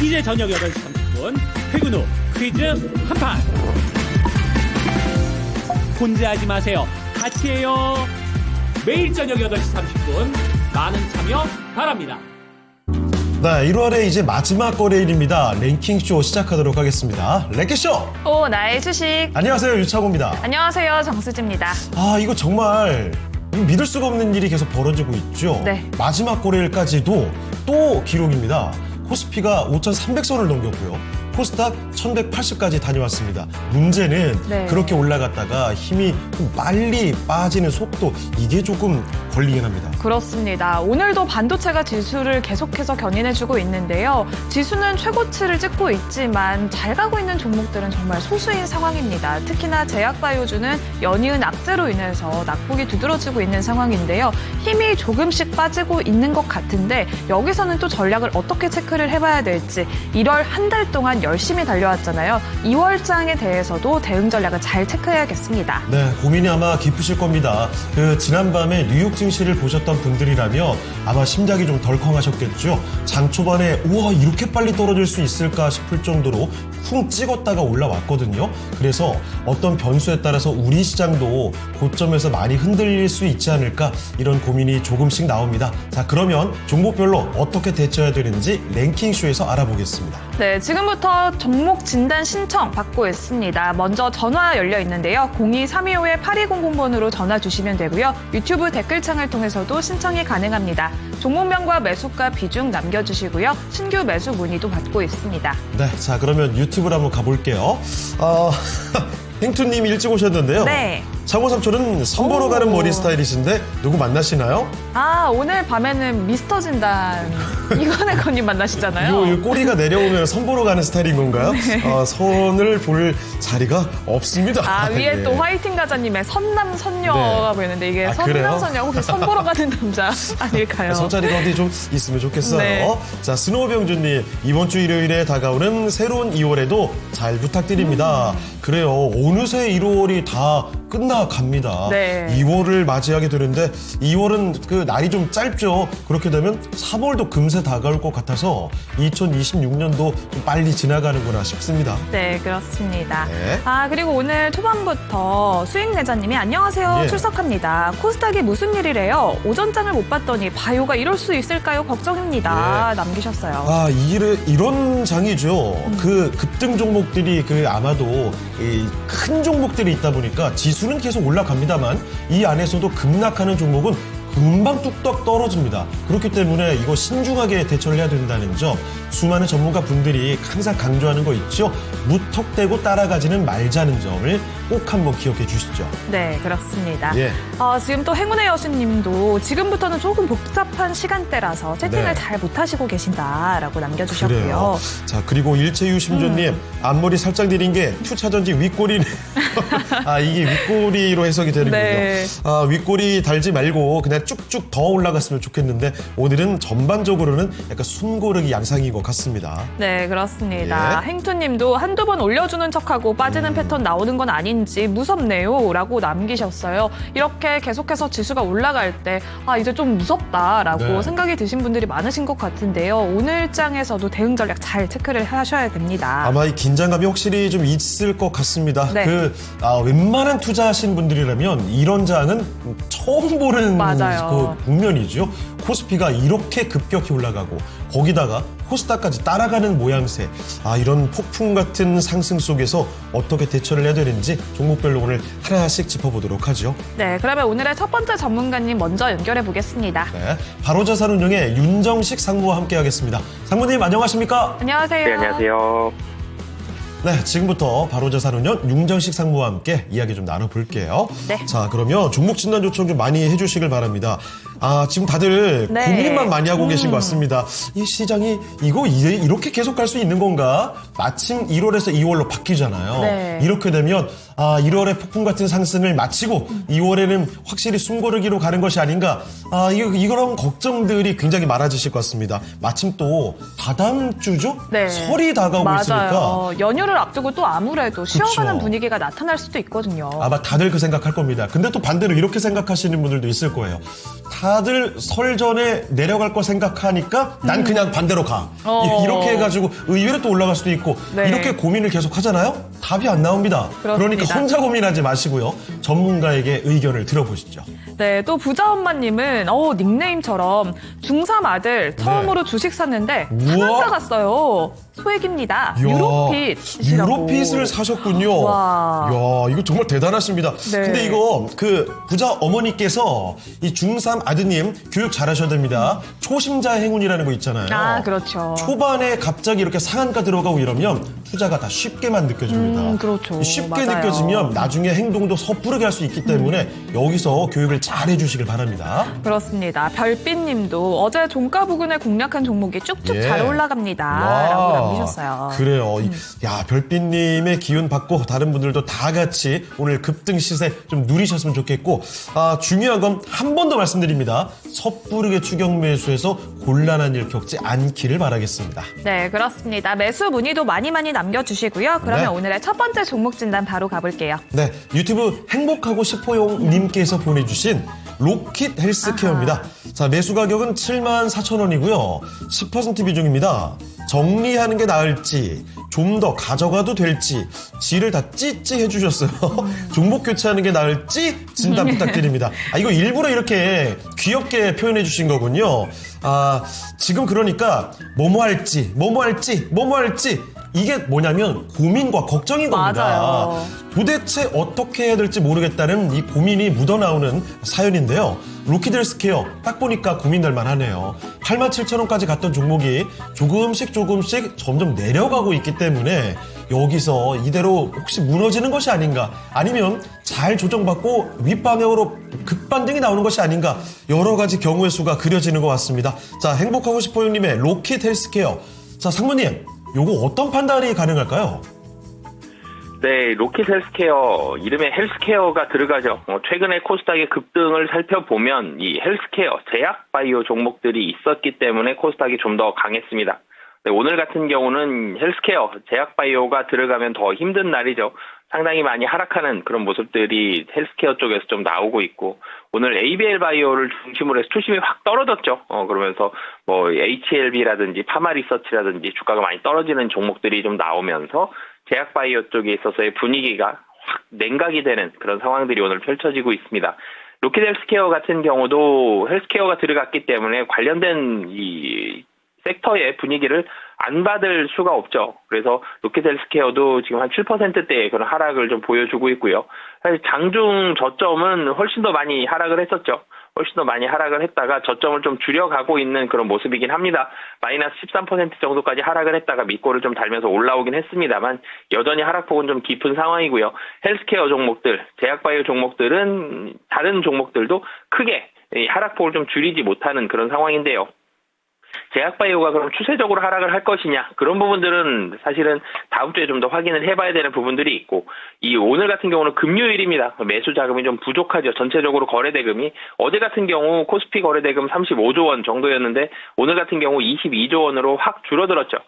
이제 저녁 8시 30분 퇴근 후 퀴즈 한판. 혼자 하지 마세요. 같이 해요. 매일 저녁 8시 30분 많은 참여 바랍니다. 네, 1월에 이제 마지막 거래일입니다. 랭킹쇼 시작하도록 하겠습니다. 랭킹쇼! 오, 나의 주식. 안녕하세요, 유창호입니다. 안녕하세요, 정수지입니다. 아, 이거 정말 믿을 수가 없는 일이 계속 벌어지고 있죠. 네. 마지막 거래일까지도 또 기록입니다. 코스피가 5,300선을 넘겼고요. 코스닥 1,180까지 다녀왔습니다. 문제는 네. 그렇게 올라갔다가 힘이 좀 빨리 빠지는 속도, 이게 조금 걸리긴 합니다. 그렇습니다. 오늘도 반도체가 지수를 계속해서 견인해주고 있는데요. 지수는 최고치를 찍고 있지만 잘 가고 있는 종목들은 정말 소수인 상황입니다. 특히나 제약바이오주는 연이은 악재로 인해서 낙폭이 두드러지고 있는 상황인데요. 힘이 조금씩 빠지고 있는 것 같은데 여기서는 또 전략을 어떻게 체크를 해봐야 될지 1월 한 달 동안 열심히 달려왔잖아요. 2월장에 대해서도 대응 전략을 잘 체크해야겠습니다. 네, 고민이 아마 깊으실 겁니다. 지난밤에 뉴욕 증시를 보셨던 분들이라면 아마 심장이 좀 덜컹하셨겠죠. 장 초반에 우와 이렇게 빨리 떨어질 수 있을까 싶을 정도로 쿵 찍었다가 올라왔거든요. 그래서 어떤 변수에 따라서 우리 시장도 고점에서 많이 흔들릴 수 있지 않을까 이런 고민이 조금씩 나옵니다. 자, 그러면 종목별로 어떻게 대처해야 되는지 랭킹쇼에서 알아보겠습니다. 네, 지금부터 종목 진단 신청 받고 있습니다. 먼저 전화 열려 있는데요. 02-325-8200번으로 전화 주시면 되고요. 유튜브 댓글창을 통해서도 신청이 가능합니다. 종목명과 매수가 비중 남겨주시고요. 신규 매수 문의도 받고 있습니다. 네, 자 그러면 유튜브로 한번 가볼게요. 행투님 일찍 오셨는데요. 네. 창호 삼촌은 선보러 가는 머리 스타일이신데 누구 만나시나요? 아, 오늘 밤에는 미스터 진단 이건의 건님 만나시잖아요. 이 꼬리가 내려오면 선보러 가는 스타일인 건가요? 네. 선을 볼 자리가 없습니다. 아, 위에 네. 또 화이팅 가자님의 선남선녀가 네. 보이는데 이게 아, 그래요? 선남선녀 혹시 선보러 가는 남자 아닐까요? 선자리가 어디 좀 있으면 좋겠어요. 네. 자, 스노우병주님, 이번 주 일요일에 다가오는 새로운 2월에도 잘 부탁드립니다. 그래요. 어느새 1월이 다 끝나갑니다. 네. 2월을 맞이하게 되는데 2월은 그 날이 좀 짧죠. 그렇게 되면 3월도 금세 다가올 것 같아서 2026년도 좀 빨리 지나가는구나 싶습니다. 네, 그렇습니다. 네. 아, 그리고 오늘 초반부터 수익내자님이 안녕하세요. 예. 출석합니다. 코스닥이 무슨 일이래요? 오전장을 못 봤더니 바이오가 이럴 수 있을까요? 걱정입니다. 예. 남기셨어요. 아, 이런 장이죠. 그 급등 종목들이 아마도 이 큰 종목들이 있다 보니까 지수는 계속 올라갑니다만 이 안에서도 급락하는 종목은 금방 뚝딱 떨어집니다. 그렇기 때문에 이거 신중하게 대처를 해야 된다는 점, 수많은 전문가 분들이 항상 강조하는 거 있죠. 무턱대고 따라가지는 말자는 점을 꼭 한번 기억해 주시죠. 네, 그렇습니다. 예. 지금 또 행운의 여신님도 지금부터는 조금 복잡한 시간대라서 채팅을 네. 잘 못하시고 계신다라고 남겨주셨고요. 그래요. 자, 그리고 일체유심조님, 앞머리 살짝 내린 게 투차전지 윗꼬리네. 아, 이게 윗꼬리로 해석이 되는군요. 네. 아, 윗꼬리 달지 말고 그냥 쭉쭉 더 올라갔으면 좋겠는데 오늘은 전반적으로는 약간 숨고르기 양상인 것 같습니다. 네, 그렇습니다. 예. 행투님도 한두 번 올려주는 척하고 빠지는 패턴 나오는 건 아닌지 무섭네요 라고 남기셨어요. 이렇게 계속해서 지수가 올라갈 때 이제 좀 무섭다라고 네. 생각이 드신 분들이 많으신 것 같은데요. 오늘장에서도 대응 전략 잘 체크를 하셔야 됩니다. 아마 이 긴장감이 확실히 좀 있을 것 같습니다. 네. 웬만한 투자하신 분들이라면 이런 장은 처음 보는 맞아요. 그 국면이죠. 코스피가 이렇게 급격히 올라가고 거기다가 코스닥까지 따라가는 모양새. 이런 폭풍 같은 상승 속에서 어떻게 대처를 해야 되는지 종목별로 오늘 하나씩 짚어보도록 하죠. 네, 그러면 오늘의 첫 번째 전문가님 먼저 연결해 보겠습니다. 네, 바로자산운용의 윤정식 상무와 함께하겠습니다. 상무님 안녕하십니까? 안녕하세요. 네, 안녕하세요. 네, 지금부터 바로자산운용 윤정식 상무와 함께 이야기 좀 나눠볼게요. 네. 자, 그러면 종목 진단 요청 좀 많이 해주시길 바랍니다. 지금 다들 네. 고민만 많이 하고 계신 것 같습니다. 이 시장이 이렇게 계속 갈 수 있는 건가? 마침 1월에서 2월로 바뀌잖아요. 네. 이렇게 되면 아, 1월에 폭풍 같은 상승을 마치고 2월에는 확실히 숨고르기로 가는 것이 아닌가. 아, 이런 걱정들이 굉장히 많아지실 것 같습니다. 마침 또 다다음 주죠? 네. 설이 다가오고 맞아요. 있으니까. 연휴를 앞두고 또 아무래도 쉬어가는 그쵸. 분위기가 나타날 수도 있거든요. 아마 다들 그 생각할 겁니다. 근데 또 반대로 이렇게 생각하시는 분들도 있을 거예요. 다들 설 전에 내려갈 거 생각하니까 난 그냥 반대로 가. 이렇게 해가지고 의외로 또 올라갈 수도 있고 네. 이렇게 고민을 계속 하잖아요? 답이 안 나옵니다. 그렇습니다. 그러니까 혼자 고민하지 마시고요. 전문가에게 의견을 들어보시죠. 네, 또 부자 엄마님은 닉네임처럼 중3 아들 처음으로 주식 샀는데 우와. 상한가 갔어요. 소액입니다. 이야, 유로핏이라고. 유로핏을 사셨군요. 와. 이야, 이거 정말 대단하십니다. 네. 근데 이거 그 부자 어머니께서 이 중3 아드님 교육 잘하셔야 됩니다. 초심자 행운이라는 거 있잖아요. 아, 그렇죠. 초반에 갑자기 이렇게 상한가 들어가고 이러면 투자가 다 쉽게만 느껴집니다. 그렇죠. 쉽게 맞아요. 느껴지면 나중에 행동도 섣부르게 할 수 있기 때문에 여기서 교육을 잘 해주시길 바랍니다. 그렇습니다. 별빛님도 어제 종가 부근에 공략한 종목이 쭉쭉 예. 잘 올라갑니다. 와, 라고 남기셨어요. 그래요. 야, 별빛님의 기운 받고 다른 분들도 다 같이 오늘 급등 시세 좀 누리셨으면 좋겠고, 아, 중요한 건 한 번 더 말씀드립니다. 섣부르게 추격 매수해서 곤란한 일 겪지 않기를 바라겠습니다. 네, 그렇습니다. 매수 문의도 많이 남겨주시고요. 그러면 네. 오늘의 첫 번째 종목 진단 바로 가볼게요. 네, 유튜브 행복하고 싶어요 님께서 보내주신 로킷 헬스케어입니다. 자, 매수 가격은 74,000원이고요. 10% 비중입니다. 정리하는 게 나을지, 좀 더 가져가도 될지, 지를 다 찌찌 해주셨어요. 종목 교체하는 게 나을지 진단 부탁드립니다. 아, 이거 일부러 이렇게 귀엽게 표현해 주신 거군요. 아, 지금 그러니까 뭐뭐 할지, 이게 뭐냐면 고민과 걱정인 겁니다. 맞아요. 도대체 어떻게 해야 될지 모르겠다는 이 고민이 묻어나오는 사연인데요. 로킷 헬스케어 딱 보니까 고민될 만하네요. 87,000원까지 갔던 종목이 조금씩 점점 내려가고 있기 때문에 여기서 이대로 혹시 무너지는 것이 아닌가, 아니면 잘 조정받고 윗방향으로 급반등이 나오는 것이 아닌가, 여러 가지 경우의 수가 그려지는 것 같습니다. 자, 행복하고 싶어요 님의 로킷 헬스케어. 자, 상무님, 요거 어떤 판단이 가능할까요? 네, 로킷 헬스케어, 이름에 헬스케어가 들어가죠. 최근에 코스닥의 급등을 살펴보면 이 헬스케어, 제약바이오 종목들이 있었기 때문에 코스닥이 좀 더 강했습니다. 네, 오늘 같은 경우는 헬스케어, 제약바이오가 들어가면 더 힘든 날이죠. 상당히 많이 하락하는 그런 모습들이 헬스케어 쪽에서 좀 나오고 있고, 오늘 ABL 바이오를 중심으로 해서 투심이 확 떨어졌죠. 그러면서 뭐 HLB라든지 파마리서치라든지 주가가 많이 떨어지는 종목들이 좀 나오면서 제약바이오 쪽에 있어서의 분위기가 확 냉각이 되는 그런 상황들이 오늘 펼쳐지고 있습니다. 로킷 헬스케어 같은 경우도 헬스케어가 들어갔기 때문에 관련된 이 섹터의 분위기를 안 받을 수가 없죠. 그래서 로킷 헬스케어도 지금 한 7%대의 그런 하락을 좀 보여주고 있고요. 사실 장중 저점은 훨씬 더 많이 하락을 했었죠. 훨씬 더 많이 하락을 했다가 저점을 좀 줄여가고 있는 그런 모습이긴 합니다. 마이너스 13% 정도까지 하락을 했다가 밑골을 좀 달면서 올라오긴 했습니다만 여전히 하락폭은 좀 깊은 상황이고요. 헬스케어 종목들, 제약바이오 종목들은 다른 종목들도 크게 하락폭을 좀 줄이지 못하는 그런 상황인데요. 제약바이오가 그럼 추세적으로 하락을 할 것이냐, 그런 부분들은 사실은 다음 주에 좀 더 확인을 해봐야 되는 부분들이 있고, 이 오늘 같은 경우는 금요일입니다. 매수 자금이 좀 부족하죠. 전체적으로 거래대금이 어제 같은 경우 코스피 거래대금 35조 원 정도였는데 오늘 같은 경우 22조 원으로 확 줄어들었죠.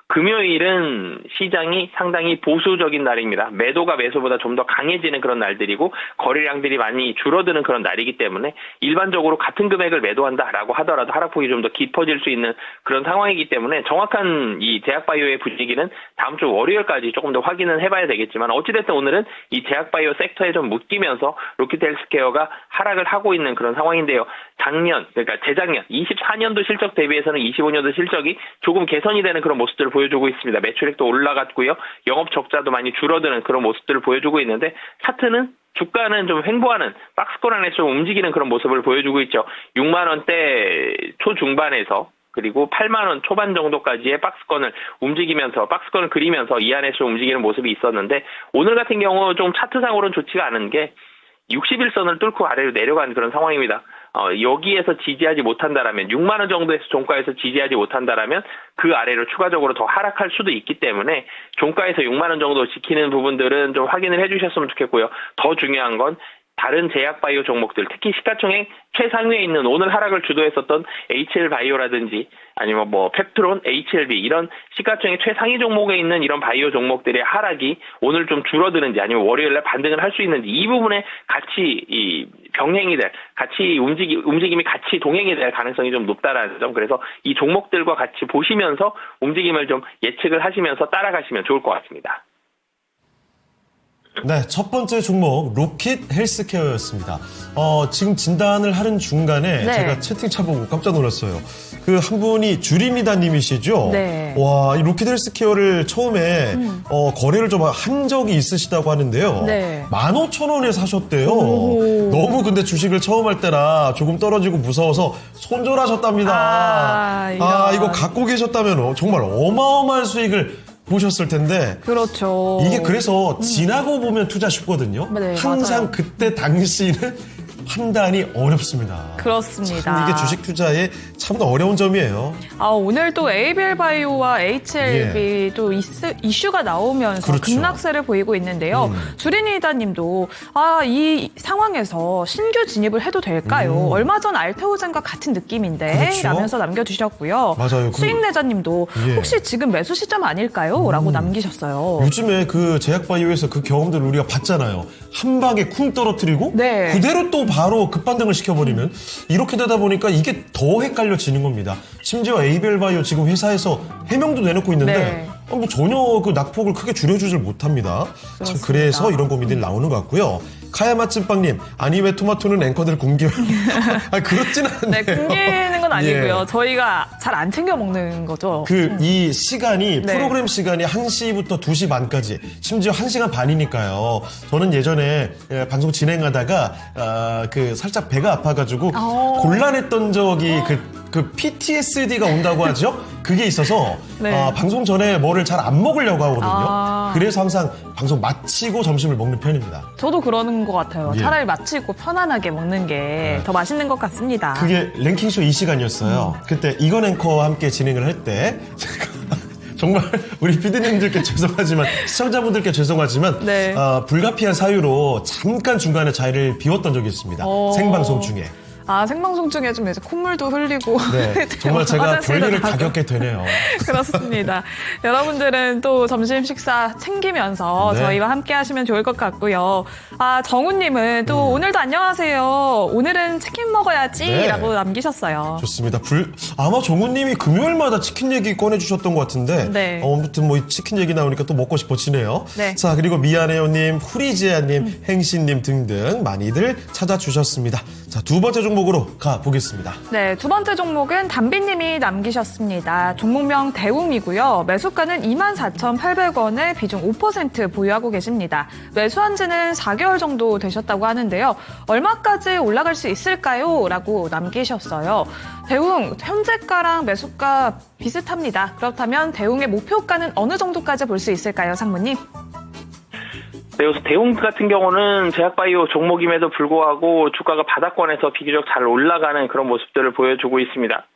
금요일은 시장이 상당히 보수적인 날입니다. 매도가 매수보다 좀 더 강해지는 그런 날들이고 거래량들이 많이 줄어드는 그런 날이기 때문에 일반적으로 같은 금액을 매도한다라고 하더라도 하락폭이 좀 더 깊어질 수 있는 그런 상황이기 때문에 정확한 이 제약바이오의 분위기는 다음 주 월요일까지 조금 더 확인은 해봐야 되겠지만, 어찌됐든 오늘은 이 제약바이오 섹터에 좀 묶이면서 로킷 헬스케어가 하락을 하고 있는 그런 상황인데요. 그러니까 재작년 24년도 실적 대비해서는 25년도 실적이 조금 개선이 되는 그런 모습들을 보여주고 있습니다. 매출액도 올라갔고요. 영업 적자도 많이 줄어드는 그런 모습들을 보여주고 있는데, 차트는 주가는 좀 횡보하는 박스권 안에서 좀 움직이는 그런 모습을 보여주고 있죠. 6만 원대 초중반에서 그리고 8만 원 초반 정도까지의 박스권을 그리면서 이 안에서 움직이는 모습이 있었는데, 오늘 같은 경우 좀 차트상으로는 좋지가 않은 게 61선을 뚫고 아래로 내려간 그런 상황입니다. 여기에서 지지하지 못한다라면 6만 원 정도에서 종가에서 지지하지 못한다라면 그 아래로 추가적으로 더 하락할 수도 있기 때문에 종가에서 6만 원 정도 지키는 부분들은 좀 확인을 해주셨으면 좋겠고요. 더 중요한 건 다른 제약바이오 종목들, 특히 시가총액 최상위에 있는 오늘 하락을 주도했었던 HL바이오라든지 아니면 뭐 펩트론, HLB 이런 시가총액 최상위 종목에 있는 이런 바이오 종목들의 하락이 오늘 좀 줄어드는지 아니면 월요일날 반등을 할 수 있는지 이 부분에 같이 이 병행이 될, 같이 움직임이 같이 동행이 될 가능성이 좀 높다라는 점. 그래서 이 종목들과 같이 보시면서 움직임을 좀 예측을 하시면서 따라가시면 좋을 것 같습니다. 네, 첫 번째 종목 로킷 헬스케어였습니다. 지금 진단을 하는 중간에 네. 제가 채팅창 보고 깜짝 놀랐어요. 그 한 분이 주림이다 님이시죠? 네. 와, 이 로킷 헬스케어를 처음에 거래를 좀 한 적이 있으시다고 하는데요. 네. 15,000원에 사셨대요. 오. 너무 근데 주식을 처음 할 때라 조금 떨어지고 무서워서 손절하셨답니다. 이런. 이거 갖고 계셨다면 정말 어마어마한 수익을 보셨을 텐데. 그렇죠. 이게 그래서 지나고 보면 투자 쉽거든요. 네, 항상 맞아요. 그때 당시는 판단이 어렵습니다. 그렇습니다. 참 이게 주식 투자에 참 어려운 점이에요. 오늘 또 ABL 바이오와 HLB 또 이슈가 나오면서 그렇죠. 급락세를 보이고 있는데요. 주린이다 님도 이 상황에서 신규 진입을 해도 될까요? 얼마 전 알테오젠과 같은 느낌인데 그렇죠. 라면서 남겨주셨고요. 맞아요. 수익내자 님도 예. 혹시 지금 매수 시점 아닐까요? 라고 남기셨어요. 요즘에 그 제약바이오에서 그 경험들을 우리가 봤잖아요. 한 방에 쿵 떨어뜨리고 네. 그대로 또 바로 급반등을 시켜버리는 이렇게 되다 보니까 이게 더 헷갈려지는 겁니다. 심지어 에이벨 바이오 지금 회사에서 해명도 내놓고 있는데 네. 뭐 전혀 그 낙폭을 크게 줄여주질 못합니다. 참 그렇습니다. 그래서 이런 고민들이 나오는 것 같고요. 카야마 찐빵님, 아니 왜 토마토는 앵커들 굶겨요? 그렇진 네, 않네요. 굶기는 건 아니고요. 예. 저희가 잘 안 챙겨 먹는 거죠. 이 시간이 네. 프로그램 시간이 1시부터 2시 반까지 심지어 1시간 반이니까요. 저는 예전에 방송 진행하다가 살짝 배가 아파가지고 곤란했던 적이 그 PTSD가 온다고 하죠. 그게 있어서 네. 방송 전에 뭐를 잘 안 먹으려고 하거든요. 아. 그래서 항상 방송 마치고 점심을 먹는 편입니다. 저도 그러는 것 같아요. 예. 차라리 마치고 편안하게 먹는 게 더 맛있는 것 같습니다. 그게 랭킹쇼 이 시간이었어요. 그때 이건 앵커와 함께 진행을 할 때 정말 우리 피디님들께 죄송하지만 시청자분들께 죄송하지만 네. 불가피한 사유로 잠깐 중간에 자리를 비웠던 적이 있습니다. 생방송 중에. 생방송 중에 좀 이제 콧물도 흘리고. 네, 정말 제가 화장실도 별일을 다 가고. 겪게 되네요. 그렇습니다. 여러분들은 또 점심 식사 챙기면서 네. 저희와 함께 하시면 좋을 것 같고요. 정우님은 또 오늘도 안녕하세요. 오늘은 치킨 먹어야지 네. 라고 남기셨어요. 좋습니다. 아마 정우님이 금요일마다 치킨 얘기 꺼내주셨던 것 같은데 네. 아무튼 뭐 치킨 얘기 나오니까 또 먹고 싶어지네요. 네. 자, 그리고 미안해요님, 후리지아님, 행신님 등등 많이들 찾아주셨습니다. 자, 두 번째 종목으로 가보겠습니다. 네, 두 번째 종목은 담비님이 남기셨습니다. 종목명 대웅이고요. 매수가는 24,800원에 비중 5% 보유하고 계십니다. 매수한 지는 4개월 정도 되셨다고 하는데요. 얼마까지 올라갈 수 있을까요? 라고 남기셨어요. 대웅, 현재가랑 매수가 비슷합니다. 그렇다면 대웅의 목표가는 어느 정도까지 볼 수 있을까요, 상무님? 네, 그래서 대웅 같은 경우는 제약바이오 종목임에도 불구하고 주가가 바닥권에서 비교적 잘 올라가는 그런 모습들을 보여주고 있습니다.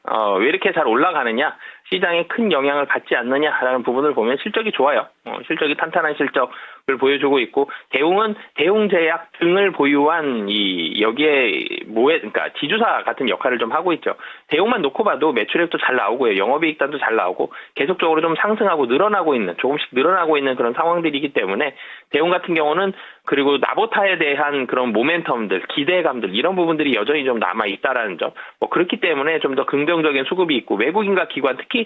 왜 이렇게 잘 올라가느냐? 시장에 큰 영향을 받지 않느냐라는 부분을 보면 실적이 좋아요. 실적이 탄탄한 실적을 보여주고 있고 대웅은 대웅제약 등을 보유한 여기에 그러니까 지주사 같은 역할을 좀 하고 있죠. 대웅만 놓고 봐도 매출액도 잘 나오고요. 영업이익단도 잘 나오고 계속적으로 좀 상승하고 조금씩 늘어나고 있는 그런 상황들이기 때문에 대웅 같은 경우는 그리고 나보타에 대한 그런 모멘텀들, 기대감들 이런 부분들이 여전히 좀 남아 있다라는 점. 그렇기 때문에 좀 더 긍정적인 수급이 있고 외국인과 기관 특히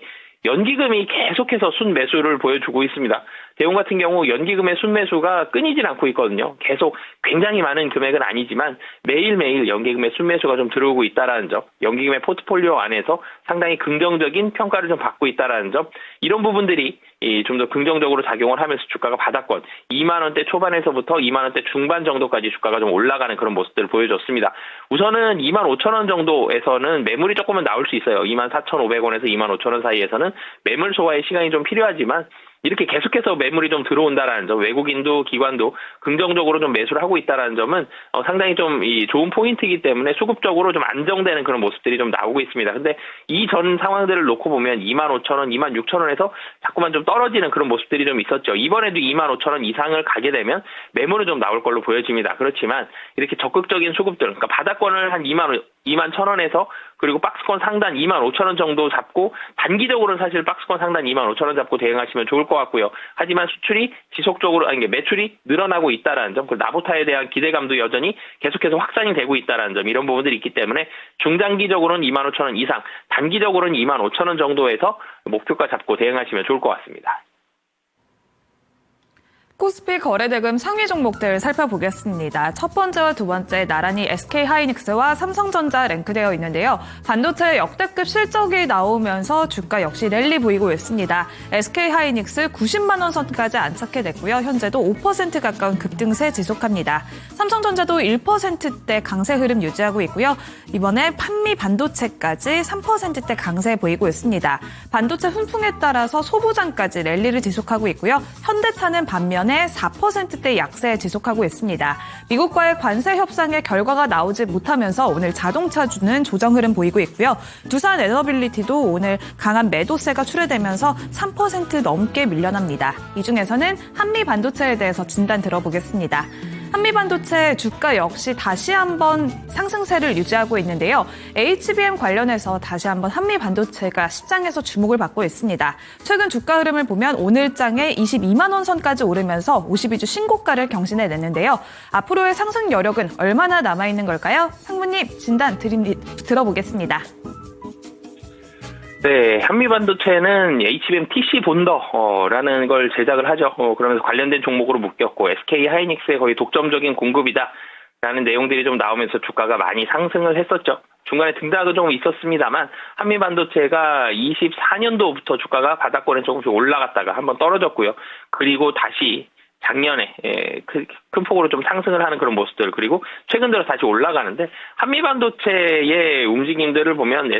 연기금이 계속해서 순매수를 보여주고 있습니다. 대웅 같은 경우 연기금의 순매수가 끊이질 않고 있거든요. 계속 굉장히 많은 금액은 아니지만 매일매일 연기금의 순매수가 좀 들어오고 있다라는 점, 연기금의 포트폴리오 안에서 상당히 긍정적인 평가를 좀 받고 있다라는 점, 이런 부분들이 좀 더 긍정적으로 작용을 하면서 주가가 바닥권 2만 원대 초반에서부터 2만 원대 중반 정도까지 주가가 좀 올라가는 그런 모습들을 보여줬습니다. 우선은 2만 5천 원 정도에서는 매물이 조금은 나올 수 있어요. 2만 4,500원에서 2만 5천 원 사이에서는 매물 소화의 시간이 좀 필요하지만 이렇게 계속해서 매물이 좀 들어온다라는 점, 외국인도 기관도 긍정적으로 좀 매수를 하고 있다라는 점은 상당히 좀 이 좋은 포인트이기 때문에 수급적으로 좀 안정되는 그런 모습들이 좀 나오고 있습니다. 근데 이 전 상황들을 놓고 보면 25,000원, 26,000원에서 자꾸만 좀 떨어지는 그런 모습들이 좀 있었죠. 이번에도 25,000원 이상을 가게 되면 매물은 좀 나올 걸로 보여집니다. 그렇지만 이렇게 적극적인 수급들, 그러니까 바닥권을 한 21,000원에서 그리고 박스권 상단 25,000원 정도 잡고 단기적으로는 사실 박스권 상단 25,000원 잡고 대응하시면 좋을 것 같고요. 하지만 수출이 지속적으로 매출이 늘어나고 있다라는 점, 그리고 나보타에 대한 기대감도 여전히 계속해서 확산이 되고 있다라는 점, 이런 부분들이 있기 때문에 중장기적으로는 25,000원 이상, 단기적으로는 25,000원 정도에서 목표가 잡고 대응하시면 좋을 것 같습니다. 코스피 거래대금 상위 종목들 살펴보겠습니다. 첫 번째와 두 번째 나란히 SK하이닉스와 삼성전자 랭크되어 있는데요. 반도체 역대급 실적이 나오면서 주가 역시 랠리 보이고 있습니다. SK하이닉스 90만 원 선까지 안착해 됐고요. 현재도 5% 가까운 급등세 지속합니다. 삼성전자도 1%대 강세 흐름 유지하고 있고요. 이번에 판미 반도체까지 3%대 강세 보이고 있습니다. 반도체 훈풍에 따라서 소부장까지 랠리를 지속하고 있고요. 현대차는 반면에 4%대 약세 지속하고 있습니다. 미국과의 관세 협상의 결과가 나오지 못하면서 오늘 자동차주는 조정 흐름 보이고 있고요. 두산 에너빌리티도 오늘 강한 매도세가 출회되면서 3% 넘게 밀려납니다. 이 중에서는 한미 반도체에 대해서 진단 들어보겠습니다. 한미반도체 주가 역시 다시 한번 상승세를 유지하고 있는데요. HBM 관련해서 다시 한번 한미반도체가 시장에서 주목을 받고 있습니다. 최근 주가 흐름을 보면 오늘장에 22만 원 선까지 오르면서 52주 신고가를 경신해냈는데요. 앞으로의 상승 여력은 얼마나 남아있는 걸까요? 상무님 진단 들어보겠습니다. 네, 한미반도체는 HBM TC 본더라는 걸 제작을 하죠. 그러면서 관련된 종목으로 묶였고 SK하이닉스의 거의 독점적인 공급이다라는 내용들이 좀 나오면서 주가가 많이 상승을 했었죠. 중간에 등락은 조금 있었습니다만 한미반도체가 24년도부터 주가가 바닥권에 조금씩 올라갔다가 한번 떨어졌고요. 그리고 다시 작년에 큰 폭으로 좀 상승을 하는 그런 모습들, 그리고 최근 들어 다시 올라가는데 한미반도체의 움직임들을 보면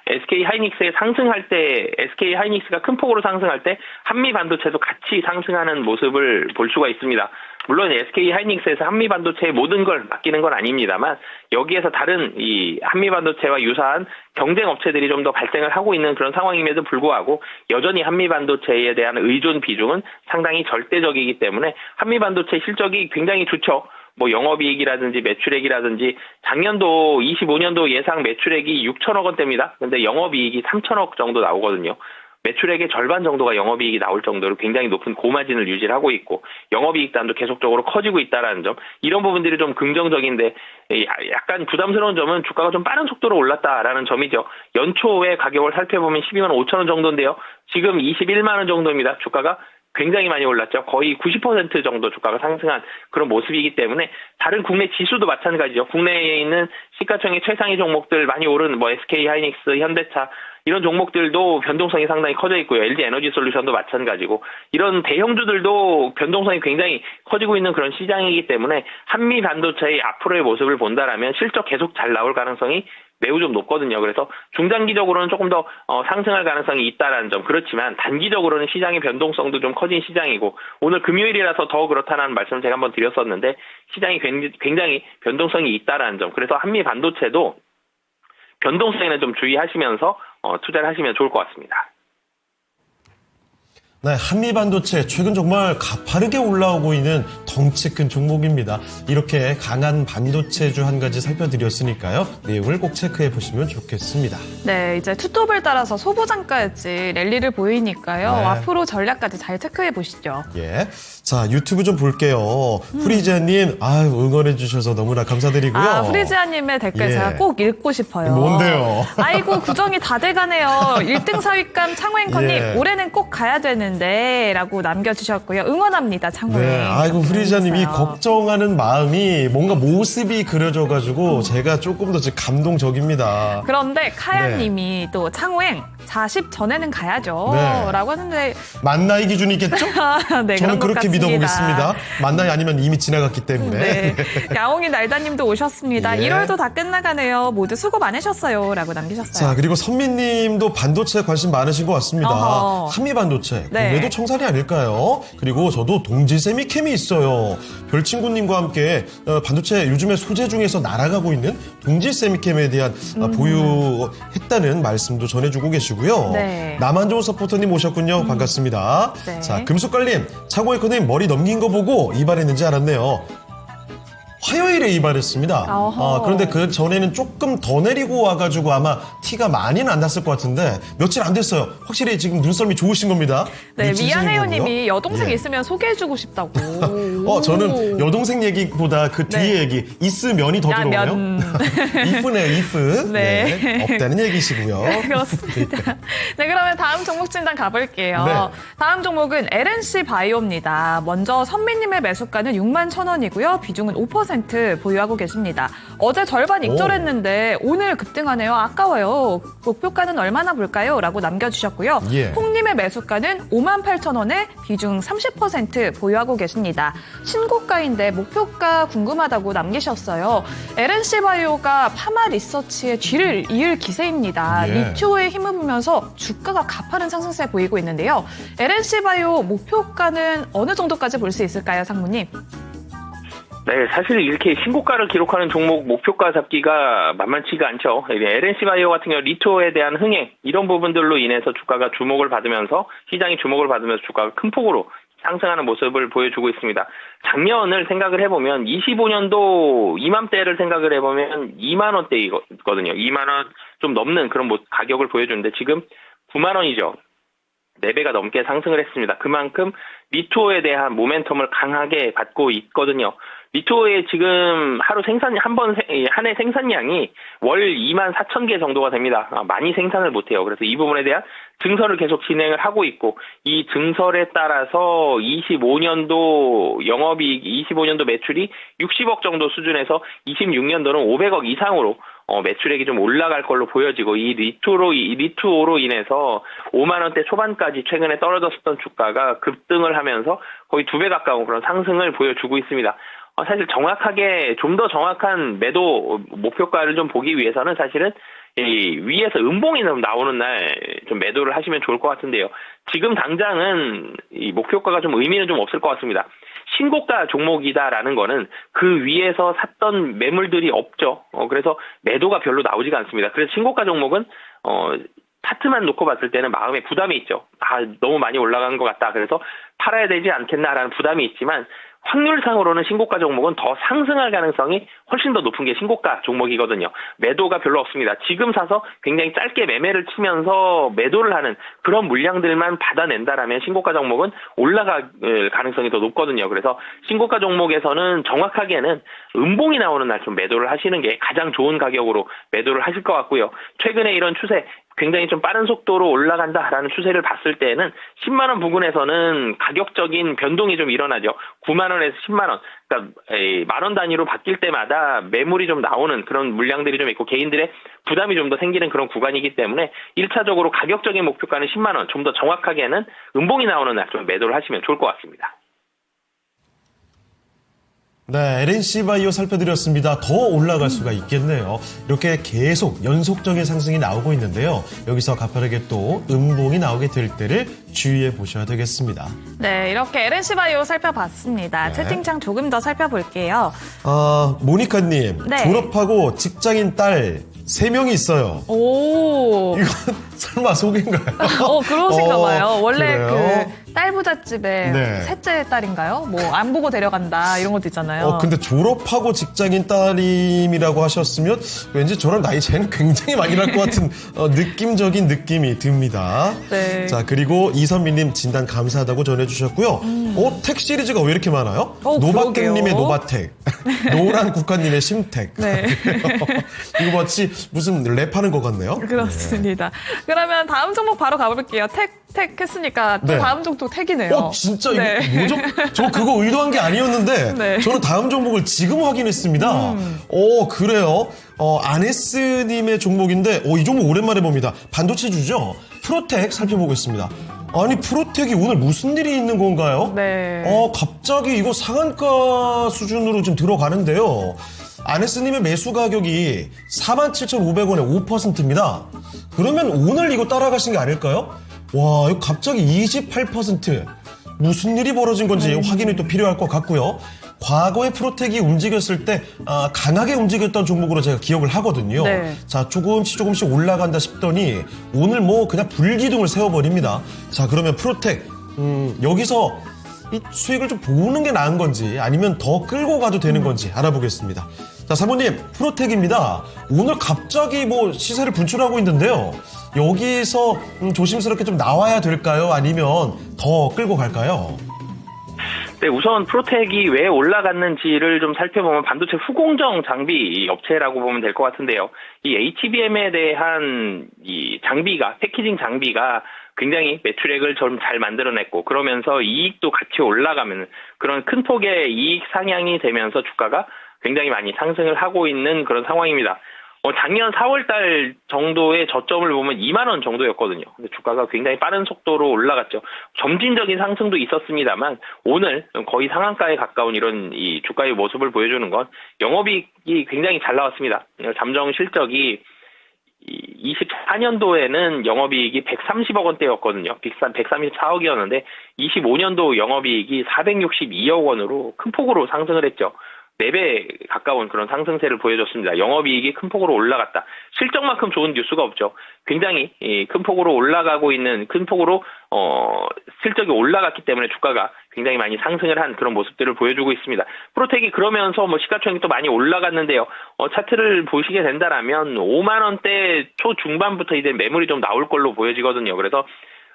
SK하이닉스에 상승할 때, SK하이닉스가 큰 폭으로 상승할 때 한미반도체도 같이 상승하는 모습을 볼 수가 있습니다. 물론 SK하이닉스에서 한미반도체의 모든 걸 맡기는 건 아닙니다만 여기에서 다른 이 한미반도체와 유사한 경쟁 업체들이 좀 더 발생을 하고 있는 그런 상황임에도 불구하고 여전히 한미반도체에 대한 의존 비중은 상당히 절대적이기 때문에 한미반도체 실적이 굉장히 좋죠. 뭐 영업이익이라든지 매출액이라든지 작년도 25년도 예상 매출액이 6천억 원대입니다. 근데 영업이익이 3천억 정도 나오거든요. 매출액의 절반 정도가 영업이익이 나올 정도로 굉장히 높은 고마진을 유지를 하고 있고 영업이익단도 계속적으로 커지고 있다는 점, 이런 부분들이 좀 긍정적인데 약간 부담스러운 점은 주가가 좀 빠른 속도로 올랐다라는 점이죠. 연초에 가격을 살펴보면 12만 5천 원 정도인데요. 지금 21만 원 정도입니다. 주가가 굉장히 많이 올랐죠. 거의 90% 정도 주가가 상승한 그런 모습이기 때문에 다른 국내 지수도 마찬가지죠. 국내에 있는 시가총액 최상위 종목들 많이 오른 뭐 SK하이닉스, 현대차 이런 종목들도 변동성이 상당히 커져 있고요. LG에너지솔루션도 마찬가지고 이런 대형주들도 변동성이 굉장히 커지고 있는 그런 시장이기 때문에 한미 반도체의 앞으로의 모습을 본다라면 실적 계속 잘 나올 가능성이 매우 좀 높거든요. 그래서 중장기적으로는 조금 더 상승할 가능성이 있다라는 점. 그렇지만 단기적으로는 시장의 변동성도 좀 커진 시장이고 오늘 금요일이라서 더 그렇다는 말씀을 제가 한번 드렸었는데 시장이 굉장히 변동성이 있다라는 점. 그래서 한미 반도체도 변동성에는 좀 주의하시면서 투자를 하시면 좋을 것 같습니다. 네, 한미반도체 최근 정말 가파르게 올라오고 있는 덩치 큰 종목입니다. 이렇게 강한 반도체주 한 가지 살펴드렸으니까요. 내용을 꼭 체크해 보시면 좋겠습니다. 네, 이제 투톱을 따라서 소부장까지 랠리를 보이니까요. 네. 앞으로 전략까지 잘 체크해 보시죠. 예. 자, 유튜브 좀 볼게요. 프리지아님, 응원해 주셔서 너무나 감사드리고요. 프리지아님의 댓글 예. 제가 꼭 읽고 싶어요. 뭔데요? 아이고, 구정이 다 돼가네요. 1등 사윗감 창호앵커님, 예. 올해는 꼭 가야 되는데 라고 남겨주셨고요. 응원합니다, 창호앵. 네, 아이고, 프리지아님이 해주세요. 걱정하는 마음이 뭔가 모습이 그려져가지고 제가 조금 더 지금 감동적입니다. 그런데 카야님이 또 창호앵 40 전에는 가야죠. 네. 라고 하는데 만 나이 기준이겠죠? 네, 저는 그런 것 그렇게 같습니다. 믿어보겠습니다. 만 나이 아니면 이미 지나갔기 때문에. 네. 야옹이 날다님도 오셨습니다. 예. 1월도 다 끝나가네요. 모두 수고 많으셨어요. 라고 남기셨어요. 자, 그리고 선미님도 반도체 관심 많으신 것 같습니다. 어허. 한미 반도체, 네. 국내도 청산이 아닐까요? 그리고 저도 동지세미 캠이 있어요. 별친구님과 함께 반도체 요즘에 소재 중에서 날아가고 있는 동지세미 캠에 대한 보유했다는 말씀도 전해주고 계시고요. 네. 나만 좋은 서포터님 오셨군요. 반갑습니다. 네. 자, 금숙갈님, 차고에코님 머리 넘긴 거 보고 이발했는지 알았네요. 화요일에 이발했습니다. 어허. 그런데 그 전에는 조금 더 내리고 와가지고 아마 티가 많이는 안 났을 것 같은데 며칠 안 됐어요. 확실히 지금 눈썰미 좋으신 겁니다. 네, 우리 미안해요 진심인 거고요. 님이 여동생 예. 있으면 소개해주고 싶다고. 저는 여동생 얘기보다 그 뒤에 네. 얘기, 있으면이 더 들어오네요. 야면. if네요, if. 네. 없다는 얘기시고요. 그렇습니다. 네, 그러면 다음 종목 진단 가볼게요. 네. 다음 종목은 LNC 바이오입니다. 먼저 선미님의 매수가는 6만 1,000원이고요. 비중은 5% 보유하고 계십니다. 어제 절반 익절했는데 오늘 급등하네요. 아까워요. 목표가는 얼마나 볼까요? 라고 남겨주셨고요. 예. 홍님의 매수가는 5만 8,000원에 비중 30% 보유하고 계십니다. 신고가인데 목표가 궁금하다고 남기셨어요. LNC 바이오가 파마 리서치의 뒤를 이을 기세입니다. 예. 리투어에 힘을 보면서 주가가 가파른 상승세 보이고 있는데요. LNC 바이오 목표가는 어느 정도까지 볼 수 있을까요, 상무님? 네, 사실 이렇게 신고가를 기록하는 종목 목표가 잡기가 만만치가 않죠. LNC 바이오 같은 경우 리투어에 대한 흥행 이런 부분들로 인해서 주가가 주목을 받으면서 시장이 주목을 받으면서 주가가 큰 폭으로 상승하는 모습을 보여주고 있습니다. 작년을 생각을 해보면 25년도 이맘때를 생각을 해보면 2만 원대이거든요. 2만 원 좀 넘는 그런 가격을 보여주는데 지금 9만 원이죠. 4배가 넘게 상승을 했습니다. 그만큼 리투어에 대한 모멘텀을 강하게 받고 있거든요. 리투어의 지금 하루 생산 한 해 생산량이 월 2만 4천 개 정도가 됩니다. 많이 생산을 못해요. 그래서 이 부분에 대한 증설을 계속 진행을 하고 있고 이 증설에 따라서 25년도 영업이익, 25년도 매출이 60억 정도 수준에서 26년도는 500억 이상으로 매출액이 좀 올라갈 걸로 보여지고 이 리투어로 인해서 5만 원대 초반까지 최근에 떨어졌었던 주가가 급등을 하면서 거의 2배 가까운 그런 상승을 보여주고 있습니다. 사실 좀 더 정확한 매도 목표가를 좀 보기 위해서는 사실은 이 위에서 음봉이 나오는 날 좀 매도를 하시면 좋을 것 같은데요. 지금 당장은 이 목표가가 좀 의미는 좀 없을 것 같습니다. 신고가 종목이다라는 거는 그 위에서 샀던 매물들이 없죠. 그래서 매도가 별로 나오지가 않습니다. 그래서 신고가 종목은 차트만 놓고 봤을 때는 마음에 부담이 있죠. 너무 많이 올라간 것 같다. 그래서 팔아야 되지 않겠나라는 부담이 있지만 확률상으로는 신고가 종목은 더 상승할 가능성이 훨씬 더 높은 게 신고가 종목이거든요. 매도가 별로 없습니다. 지금 사서 굉장히 짧게 매매를 치면서 매도를 하는 그런 물량들만 받아낸다라면 신고가 종목은 올라갈 가능성이 더 높거든요. 그래서 신고가 종목에서는 정확하게는 음봉이 나오는 날 좀 매도를 하시는 게 가장 좋은 가격으로 매도를 하실 것 같고요. 최근에 이런 추세 굉장히 좀 빠른 속도로 올라간다라는 추세를 봤을 때는 10만 원 부근에서는 가격적인 변동이 좀 일어나죠. 9만 원에서 10만 원. 그러니까 만 원 단위로 바뀔 때마다 매물이 좀 나오는 그런 물량들이 좀 있고 개인들의 부담이 좀 더 생기는 그런 구간이기 때문에 1차적으로 가격적인 목표가는 10만 원. 좀 더 정확하게는 음봉이 나오는 날 좀 매도를 하시면 좋을 것 같습니다. 네, LNC 바이오 살펴드렸습니다. 더 올라갈 수가 있겠네요. 이렇게 계속 연속적인 상승이 나오고 있는데요. 여기서 가파르게 또 음봉이 나오게 될 때를 주의해 보셔야 되겠습니다. 네, 이렇게 LNC 바이오 살펴봤습니다. 네. 채팅창 조금 더 살펴볼게요. 모니카님, 네. 졸업하고 직장인 딸 3명이 있어요. 오. 이건 설마 소개인가요? 그러신가 봐요. 원래 그래요? 그 딸 부잣집의 네. 셋째 딸인가요? 뭐 안 보고 데려간다 이런 것도 있잖아요. 근데 졸업하고 직장인 딸임이라고 하셨으면 왠지 저런 나이 차이는 굉장히 많이 날 것 같은 느낌적인 느낌이 듭니다. 네. 자, 그리고 이선미님 진단 감사하다고 전해주셨고요. 택 시리즈가 왜 이렇게 많아요? 노바택님의 그러게요. 노바택, 노란 국화님의 심택. 네. 이거 마치 무슨 랩하는 것 같네요. 그렇습니다. 그럼 그러면 다음 종목 바로 가볼게요. 택 했으니까 또 네. 다음 종목 택이네요. 진짜 네. 이거 뭐죠? 저 그거 의도한 게 아니었는데 네. 저는 다음 종목을 지금 확인했습니다. 그래요. 아네스님의 종목인데 이 종목 오랜만에 봅니다. 반도체주죠? 프로텍 살펴보겠습니다. 아니 프로텍이 오늘 무슨 일이 있는 건가요? 네. 갑자기 이거 상한가 수준으로 지금 들어가는데요. 아네스님의 매수 가격이 47,500원에 5%입니다. 그러면 오늘 이거 따라가신 게 아닐까요? 와, 이거 갑자기 28%. 무슨 일이 벌어진 건지 확인이 또 필요할 것 같고요. 과거에 프로텍이 움직였을 때 강하게 움직였던 종목으로 제가 기억을 하거든요. 네. 자, 조금씩 올라간다 싶더니 오늘 뭐 그냥 불기둥을 세워버립니다. 자, 그러면 프로텍 여기서 이 수익을 좀 보는 게 나은 건지 아니면 더 끌고 가도 되는 건지 알아보겠습니다. 자, 사모님, 프로텍입니다. 오늘 갑자기 뭐 시세를 분출하고 있는데요. 여기서 조심스럽게 좀 나와야 될까요? 아니면 더 끌고 갈까요? 네, 우선 프로텍이 왜 올라갔는지를 좀 살펴보면 반도체 후공정 장비 업체라고 보면 될 것 같은데요. 이 HBM에 대한 이 장비가, 패키징 장비가 굉장히 매출액을 좀 잘 만들어냈고, 그러면서 이익도 같이 올라가면 그런 큰 폭의 이익 상향이 되면서 주가가 굉장히 많이 상승을 하고 있는 그런 상황입니다. 작년 4월달 정도의 저점을 보면 2만 원 정도였거든요. 근데 주가가 굉장히 빠른 속도로 올라갔죠. 점진적인 상승도 있었습니다만 오늘 거의 상한가에 가까운 이런 이 주가의 모습을 보여주는 건 영업이익이 굉장히 잘 나왔습니다. 잠정 실적이 24년도에는 영업이익이 130억 원대였거든요. 134억이었는데 25년도 영업이익이 462억 원으로 큰 폭으로 상승을 했죠. 4배 가까운 그런 상승세를 보여줬습니다. 영업이익이 큰 폭으로 올라갔다. 실적만큼 좋은 뉴스가 없죠. 굉장히 큰 폭으로 올라가고 있는, 큰 폭으로 실적이 올라갔기 때문에 주가가 굉장히 많이 상승을 한 그런 모습들을 보여주고 있습니다. 프로텍이 그러면서 뭐 시가총액이 또 많이 올라갔는데요. 차트를 보시게 된다라면 5만 원대 초중반부터 이제 매물이 좀 나올 걸로 보여지거든요. 그래서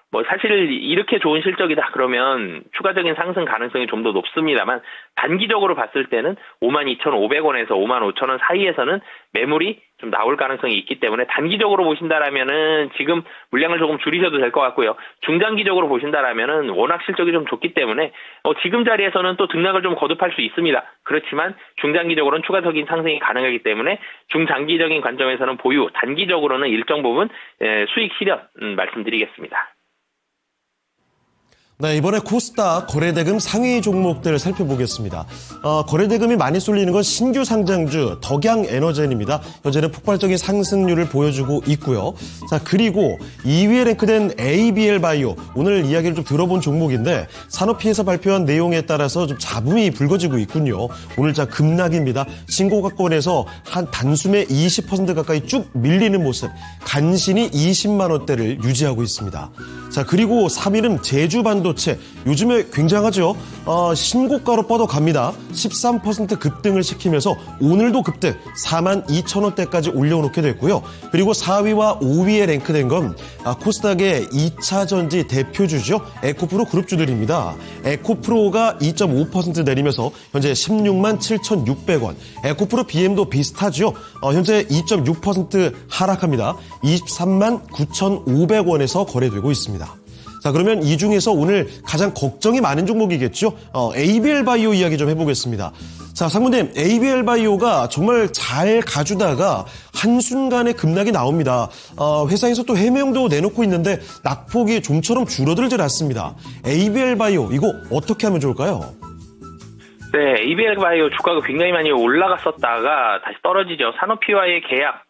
뭐 사실 이렇게 좋은 실적이다 그러면 추가적인 상승 가능성이 좀 더 높습니다만 단기적으로 봤을 때는 52,500원에서 55,000원 사이에서는 매물이 좀 나올 가능성이 있기 때문에 단기적으로 보신다라면은 지금 물량을 조금 줄이셔도 될 것 같고요. 중장기적으로 보신다라면은 워낙 실적이 좀 좋기 때문에 지금 자리에서는 또 등락을 좀 거듭할 수 있습니다. 그렇지만 중장기적으로는 추가적인 상승이 가능하기 때문에 중장기적인 관점에서는 보유, 단기적으로는 일정 부분 수익 실현 말씀드리겠습니다. 네, 이번에 코스닥 거래대금 상위 종목들 살펴보겠습니다. 거래대금이 많이 쏠리는 건 신규 상장주 덕양에너젠입니다. 현재는 폭발적인 상승률을 보여주고 있고요. 자, 그리고 2위에 랭크된 ABL바이오, 오늘 이야기를 좀 들어본 종목인데 산업피에서 발표한 내용에 따라서 좀 잡음이 불거지고 있군요. 오늘 자 급락입니다. 신고가권에서 한 단숨에 20% 가까이 쭉 밀리는 모습, 간신히 20만 원대를 유지하고 있습니다. 자, 그리고 3위는 제주반도체. 요즘에 굉장하죠. 신고가로 뻗어갑니다. 13% 급등을 시키면서 오늘도 급등 42,000원대까지 올려놓게 됐고요. 그리고 4위와 5위에 랭크된 건 코스닥의 2차전지 대표주죠. 에코프로 그룹주들입니다. 에코프로가 2.5% 내리면서 현재 16만 7,600원. 에코프로 BM도 비슷하죠. 현재 2.6% 하락합니다. 23만 9,500원에서 거래되고 있습니다. 자, 그러면 이 중에서 오늘 가장 걱정이 많은 종목이겠죠? ABL바이오 이야기 좀 해보겠습니다. 자, 상무님, ABL바이오가 정말 잘 가주다가 한순간에 급락이 나옵니다. 회사에서 또 해명도 내놓고 있는데 낙폭이 좀처럼 줄어들질 않습니다. ABL바이오, 이거 어떻게 하면 좋을까요? 네, ABL바이오 주가가 굉장히 많이 올라갔었다가 다시 떨어지죠. 산업피와의 계약,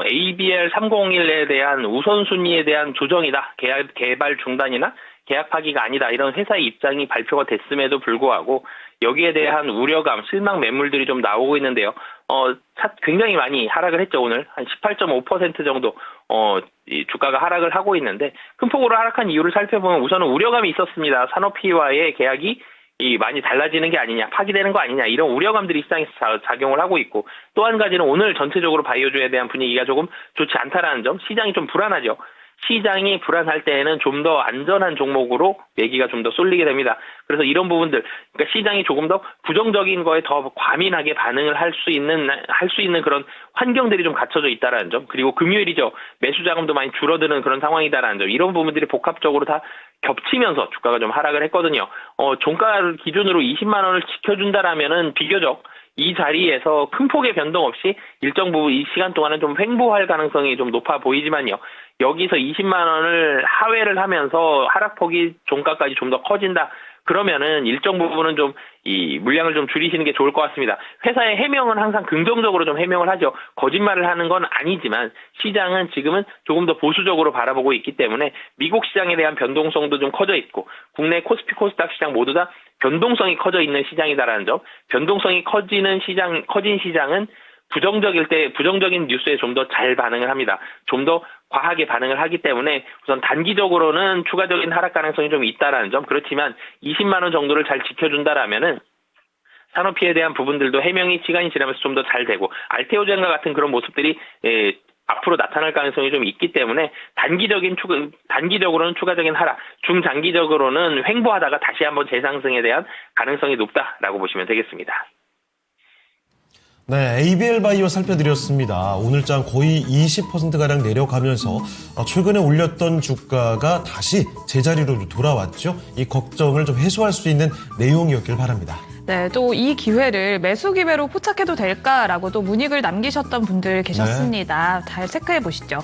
ABL 301에 대한 우선순위에 대한 조정이다. 개발 중단이나 계약 파기가 아니다. 이런 회사의 입장이 발표가 됐음에도 불구하고 여기에 대한 우려감, 실망 매물들이 좀 나오고 있는데요. 굉장히 많이 하락을 했죠. 오늘 한 18.5% 정도 이 주가가 하락을 하고 있는데 큰 폭으로 하락한 이유를 살펴보면 우선은 우려감이 있었습니다. 산업피와의 계약이 많이 달라지는 게 아니냐, 파기되는 거 아니냐, 이런 우려감들이 시장에서 작용을 하고 있고, 또 한 가지는 오늘 전체적으로 바이오주에 대한 분위기가 조금 좋지 않다라는 점, 시장이 좀 불안하죠. 시장이 불안할 때에는 좀 더 안전한 종목으로 매기가 좀 더 쏠리게 됩니다. 그래서 이런 부분들, 그러니까 시장이 조금 더 부정적인 거에 더 과민하게 반응을 할 수 있는 그런 환경들이 좀 갖춰져 있다라는 점, 그리고 금요일이죠. 매수 자금도 많이 줄어드는 그런 상황이다라는 점, 이런 부분들이 복합적으로 다 겹치면서 주가가 좀 하락을 했거든요. 종가 기준으로 20만 원을 지켜준다라면은 비교적 이 자리에서 큰 폭의 변동 없이 일정 부분 이 시간 동안은 좀 횡보할 가능성이 좀 높아 보이지만요. 여기서 20만 원을 하회를 하면서 하락폭이 종가까지 좀 더 커진다. 그러면은 일정 부분은 좀 이 물량을 좀 줄이시는 게 좋을 것 같습니다. 회사의 해명은 항상 긍정적으로 좀 해명을 하죠. 거짓말을 하는 건 아니지만 시장은 지금은 조금 더 보수적으로 바라보고 있기 때문에 미국 시장에 대한 변동성도 좀 커져 있고 국내 코스피 코스닥 시장 모두 다 변동성이 커져 있는 시장이다라는 점. 변동성이 커진 시장은 부정적일 때 부정적인 뉴스에 좀 더 잘 반응을 합니다. 좀 더 과하게 반응을 하기 때문에 우선 단기적으로는 추가적인 하락 가능성이 좀 있다라는 점. 그렇지만 20만 원 정도를 잘 지켜준다라면은 산업피해에 대한 부분들도 해명이 시간이 지나면서 좀 더 잘 되고 알테오젠과 같은 그런 모습들이 앞으로 나타날 가능성이 좀 있기 때문에 단기적으로는 추가적인 하락, 중장기적으로는 횡보하다가 다시 한번 재상승에 대한 가능성이 높다라고 보시면 되겠습니다. 네, ABL 바이오 살펴드렸습니다. 오늘장 거의 20%가량 내려가면서 최근에 올렸던 주가가 다시 제자리로 돌아왔죠. 이 걱정을 좀 해소할 수 있는 내용이었길 바랍니다. 네, 또 이 기회를 매수 기회로 포착해도 될까라고도 문의글 남기셨던 분들 계셨습니다. 잘 체크해 보시죠.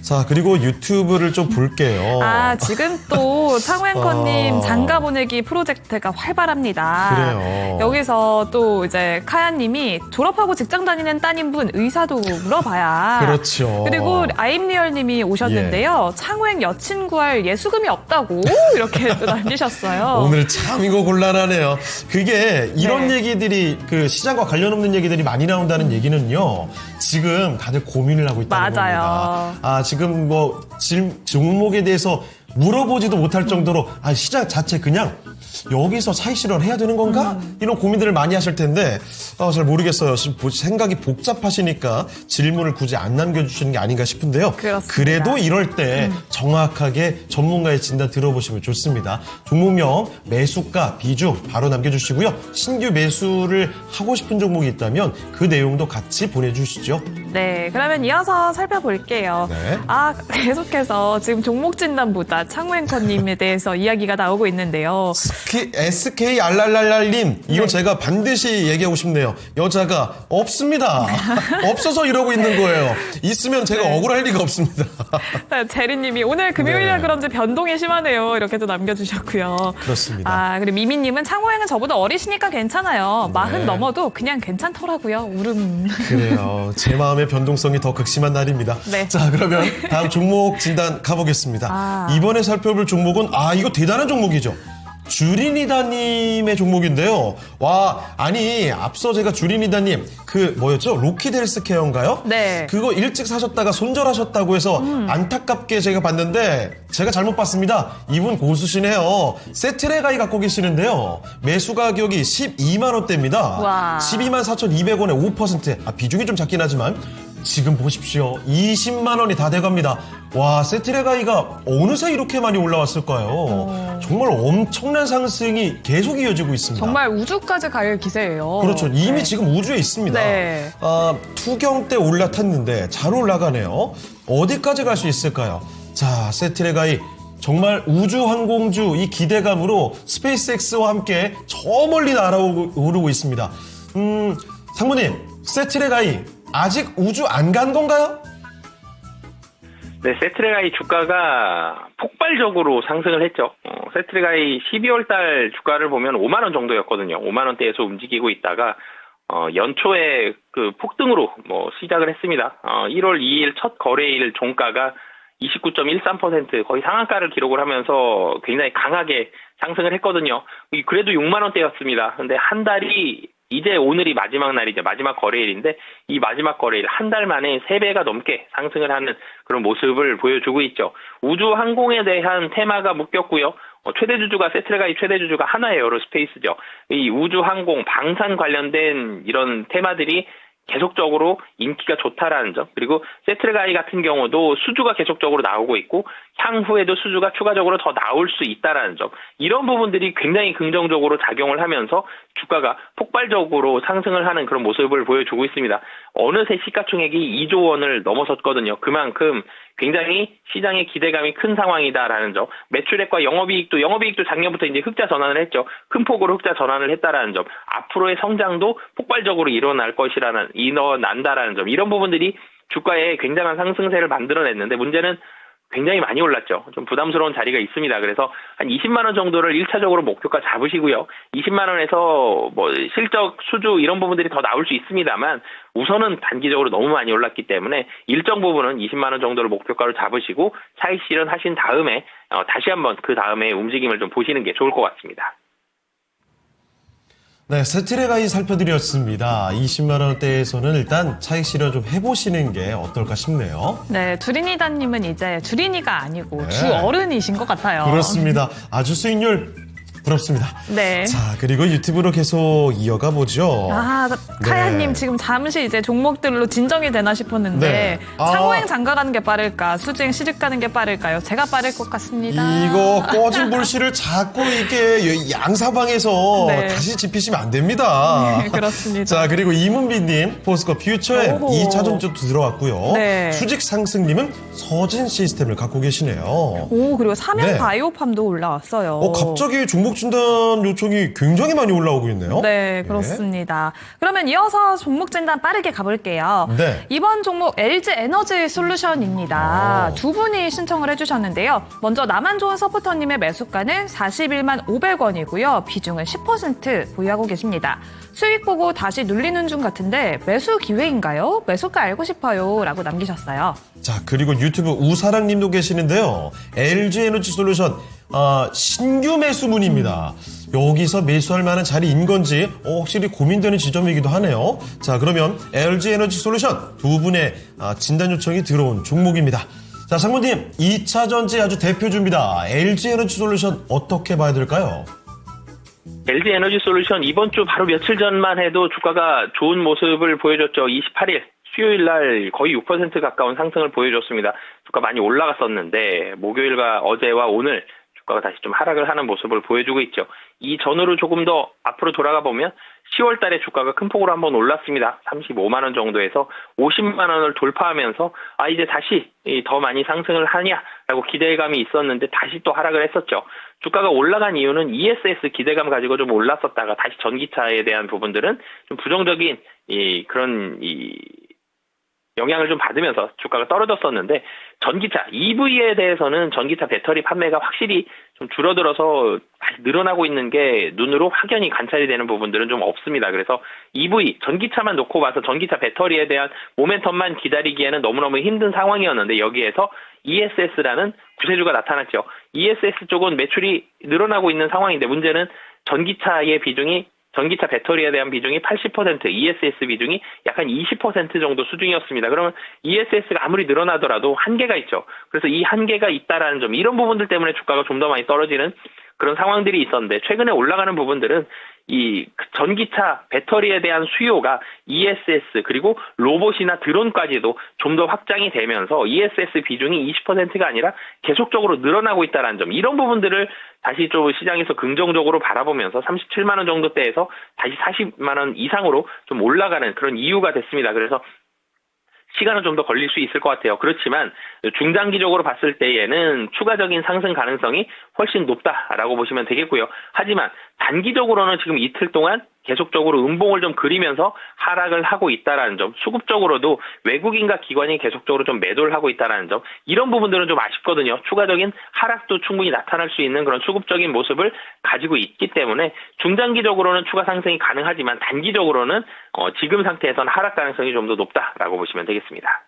자, 그리고 유튜브를 좀 볼게요. 지금 또 창호 앵커님 장가 보내기 프로젝트가 활발합니다. 그래요. 여기서 또 이제 카야님이 졸업하고 직장 다니는 따님분 의사도 물어봐야. 그렇죠. 그리고 아임리얼님이 오셨는데요. 창호행 여친 구할 예수금이 없다고 이렇게 또 남기셨어요. 오늘 참 이거 곤란하네요. 그게 이런 얘기들이 그 시장과 관련 없는 얘기들이 많이 나온다는 얘기는요. 지금 다들 고민을 하고 있다는 맞아요. 겁니다. 지금 뭐 종목에 대해서 물어보지도 못할 정도로 시장 자체 그냥 여기서 차익 실현해야 되는 건가? 이런 고민들을 많이 하실 텐데 잘 모르겠어요. 생각이 복잡하시니까 질문을 굳이 안 남겨주시는 게 아닌가 싶은데요. 그렇습니다. 그래도 이럴 때 정확하게 전문가의 진단 들어보시면 좋습니다. 종목명, 매수가, 비중 바로 남겨주시고요. 신규 매수를 하고 싶은 종목이 있다면 그 내용도 같이 보내주시죠. 네, 그러면 이어서 살펴볼게요. 네. 계속해서 지금 종목 진단보다 창호 앵커님에 대해서 이야기가 나오고 있는데요. SKRRR님, 이거 제가 반드시 얘기하고 싶네요. 여자가 없습니다. 없어서 이러고 있는 거예요. 있으면 제가 억울할 리가 없습니다. 제리님이 오늘 금요일이라 그런지 변동이 심하네요. 이렇게 또 남겨주셨고요. 그렇습니다. 그리고 미미님은 창호행은 저보다 어리시니까 괜찮아요. 40 넘어도 그냥 괜찮더라고요. 울음. 그래요. 제 마음의 변동성이 더 극심한 날입니다. 네. 자, 그러면 다음 종목 진단 가보겠습니다. 이번에 살펴볼 종목은 이거 대단한 종목이죠. 주린이다님의 종목인데요. 앞서 제가 주린이다님 뭐였죠? 로키드 헬스케어인가요? 네. 그거 일찍 사셨다가 손절하셨다고 해서 안타깝게 제가 봤는데 제가 잘못 봤습니다. 이분 고수시네요. 세트레가이 갖고 계시는데요. 매수 가격이 12만 원대입니다. 와. 12만 4,200원에 5%. 비중이 좀 작긴 하지만 지금 보십시오. 20만 원이 다 돼갑니다. 세트레가이가 어느새 이렇게 많이 올라왔을까요? 정말 엄청난 상승이 계속 이어지고 있습니다. 정말 우주까지 갈 기세예요. 그렇죠. 이미 지금 우주에 있습니다. 네. 투경대 올라탔는데 잘 올라가네요. 어디까지 갈 수 있을까요? 자, 세트레가이 정말 우주항공주 이 기대감으로 스페이스X와 함께 저 멀리 날아오르고 있습니다. 상무님, 세트레가이 아직 우주 안 간 건가요? 네, 세트레가이 주가가 폭발적으로 상승을 했죠. 세트레가이 12월 달 주가를 보면 5만 원 정도였거든요. 5만 원대에서 움직이고 있다가 연초에 그 폭등으로 시작을 했습니다. 1월 2일 첫 거래일 종가가 29.13% 거의 상한가를 기록을 하면서 굉장히 강하게 상승을 했거든요. 그래도 6만 원대였습니다. 근데 한 달이 이제 오늘이 마지막 날이죠. 마지막 거래일인데 이 마지막 거래일 한 달 만에 3배가 넘게 상승을 하는 그런 모습을 보여주고 있죠. 우주 항공에 대한 테마가 묶였고요. 최대 주주가 세트레가이 최대 주주가 하나의 에어로스페이스죠. 이 우주 항공 방산 관련된 이런 테마들이 계속적으로 인기가 좋다라는 점, 그리고 세트레가이 같은 경우도 수주가 계속적으로 나오고 있고 향후에도 수주가 추가적으로 더 나올 수 있다라는 점, 이런 부분들이 굉장히 긍정적으로 작용을 하면서 주가가 폭발적으로 상승을 하는 그런 모습을 보여주고 있습니다. 어느새 시가총액이 2조 원을 넘어섰거든요. 그만큼 굉장히 시장의 기대감이 큰 상황이다라는 점, 매출액과 영업이익도 작년부터 이제 흑자 전환을 했죠. 큰 폭으로 흑자 전환을 했다라는 점, 앞으로의 성장도 폭발적으로 일어난다라는 점, 이런 부분들이 주가에 굉장한 상승세를 만들어냈는데 문제는 굉장히 많이 올랐죠. 좀 부담스러운 자리가 있습니다. 그래서 한 20만 원 정도를 1차적으로 목표가 잡으시고요. 20만 원에서 뭐 실적 수주 이런 부분들이 더 나올 수 있습니다만 우선은 단기적으로 너무 많이 올랐기 때문에 일정 부분은 20만 원 정도를 목표가로 잡으시고 차익 실현하신 다음에 다시 한번 그 다음에 움직임을 좀 보시는 게 좋을 것 같습니다. 네, 세트레가이 살펴드렸습니다. 20만 원대에서는 일단 차익 실현 좀 해보시는 게 어떨까 싶네요. 네, 주린이다님은 이제 주린이가 아니고 네. 주어른이신 것 같아요. 그렇습니다. 아주 수익률 부럽습니다. 네. 자, 그리고 유튜브로 계속 이어가 보죠. 아, 카야님 네. 지금 잠시 이제 종목들로 진정이 되나 싶었는데 네. 상호행 장가 가는 게 빠를까, 수주행 시집 가는 게 빠를까요? 제가 빠를 것 같습니다. 이거 꺼진 불씨를 자꾸 이렇게 양사방에서 네. 다시 지피시면 안 됩니다. 네, 그렇습니다. 자, 그리고 이문비님, 포스코 퓨처에 오호. 2차전주 들어왔고요. 네. 수직 상승님은 서진 시스템을 갖고 계시네요. 오, 그리고 삼양 네. 바이오팜도 올라왔어요. 갑자기 종목 진단 요청이 굉장히 많이 올라오고 있네요. 네, 그렇습니다. 그러면 이어서 종목 진단 빠르게 가볼게요. 네. 이번 종목 LG 에너지 솔루션입니다. 두 분이 신청을 해주셨는데요. 먼저 나만 좋은 서포터님의 매수가는 41만 500원이고요. 비중은 10% 보유하고 계십니다. 수익 보고 다시 눌리는 중 같은데 매수 기회인가요? 매수가 알고 싶어요. 라고 남기셨어요. 자, 그리고 유튜브 우사랑님도 계시는데요. LG 에너지 솔루션 신규 매수문입니다. 여기서 매수할 만한 자리인 건지 확실히 고민되는 지점이기도 하네요. 자, 그러면 LG 에너지 솔루션 두 분의 진단 요청이 들어온 종목입니다. 자, 상무님, 2차 전지 아주 대표주입니다. LG 에너지 솔루션 어떻게 봐야 될까요? LG 에너지 솔루션 이번 주 바로 며칠 전만 해도 주가가 좋은 모습을 보여줬죠. 28일 수요일 날 거의 6% 가까운 상승을 보여줬습니다. 주가 많이 올라갔었는데 목요일과 어제와 오늘 주가가 다시 좀 하락을 하는 모습을 보여주고 있죠. 이 전후로 조금 더 앞으로 돌아가 보면 10월 달에 주가가 큰 폭으로 한번 올랐습니다. 35만 원 정도에서 50만 원을 돌파하면서 이제 다시 더 많이 상승을 하냐라고 기대감이 있었는데 다시 또 하락을 했었죠. 주가가 올라간 이유는 ESS 기대감 가지고 좀 올랐었다가 다시 전기차에 대한 부분들은 좀 부정적인 그런 영향을 좀 받으면서 주가가 떨어졌었는데 전기차, EV에 대해서는 전기차 배터리 판매가 확실히 좀 줄어들어서 다시 늘어나고 있는 게 눈으로 확연히 관찰이 되는 부분들은 좀 없습니다. 그래서 EV, 전기차만 놓고 봐서 전기차 배터리에 대한 모멘텀만 기다리기에는 너무너무 힘든 상황이었는데 여기에서 ESS라는 구세주가 나타났죠. ESS 쪽은 매출이 늘어나고 있는 상황인데 문제는 전기차 배터리에 대한 비중이 80%, ESS 비중이 약간 20% 정도 수준이었습니다. 그러면 ESS가 아무리 늘어나더라도 한계가 있죠. 그래서 이 한계가 있다라는 점, 이런 부분들 때문에 주가가 좀 더 많이 떨어지는 그런 상황들이 있었는데 최근에 올라가는 부분들은 이 전기차 배터리에 대한 수요가 ESS 그리고 로봇이나 드론까지도 좀 더 확장이 되면서 ESS 비중이 20%가 아니라 계속적으로 늘어나고 있다는 점, 이런 부분들을 다시 좀 시장에서 긍정적으로 바라보면서 37만 원 정도대에서 다시 40만 원 이상으로 좀 올라가는 그런 이유가 됐습니다. 그래서 시간은 좀 더 걸릴 수 있을 것 같아요. 그렇지만 중장기적으로 봤을 때에는 추가적인 상승 가능성이 훨씬 높다라고 보시면 되겠고요. 하지만 단기적으로는 지금 이틀 동안 계속적으로 음봉을 좀 그리면서 하락을 하고 있다라는 점, 수급적으로도 외국인과 기관이 계속적으로 좀 매도를 하고 있다라는 점, 이런 부분들은 좀 아쉽거든요. 추가적인 하락도 충분히 나타날 수 있는 그런 수급적인 모습을 가지고 있기 때문에 중장기적으로는 추가 상승이 가능하지만 단기적으로는 지금 상태에서는 하락 가능성이 좀 더 높다라고 보시면 되겠습니다.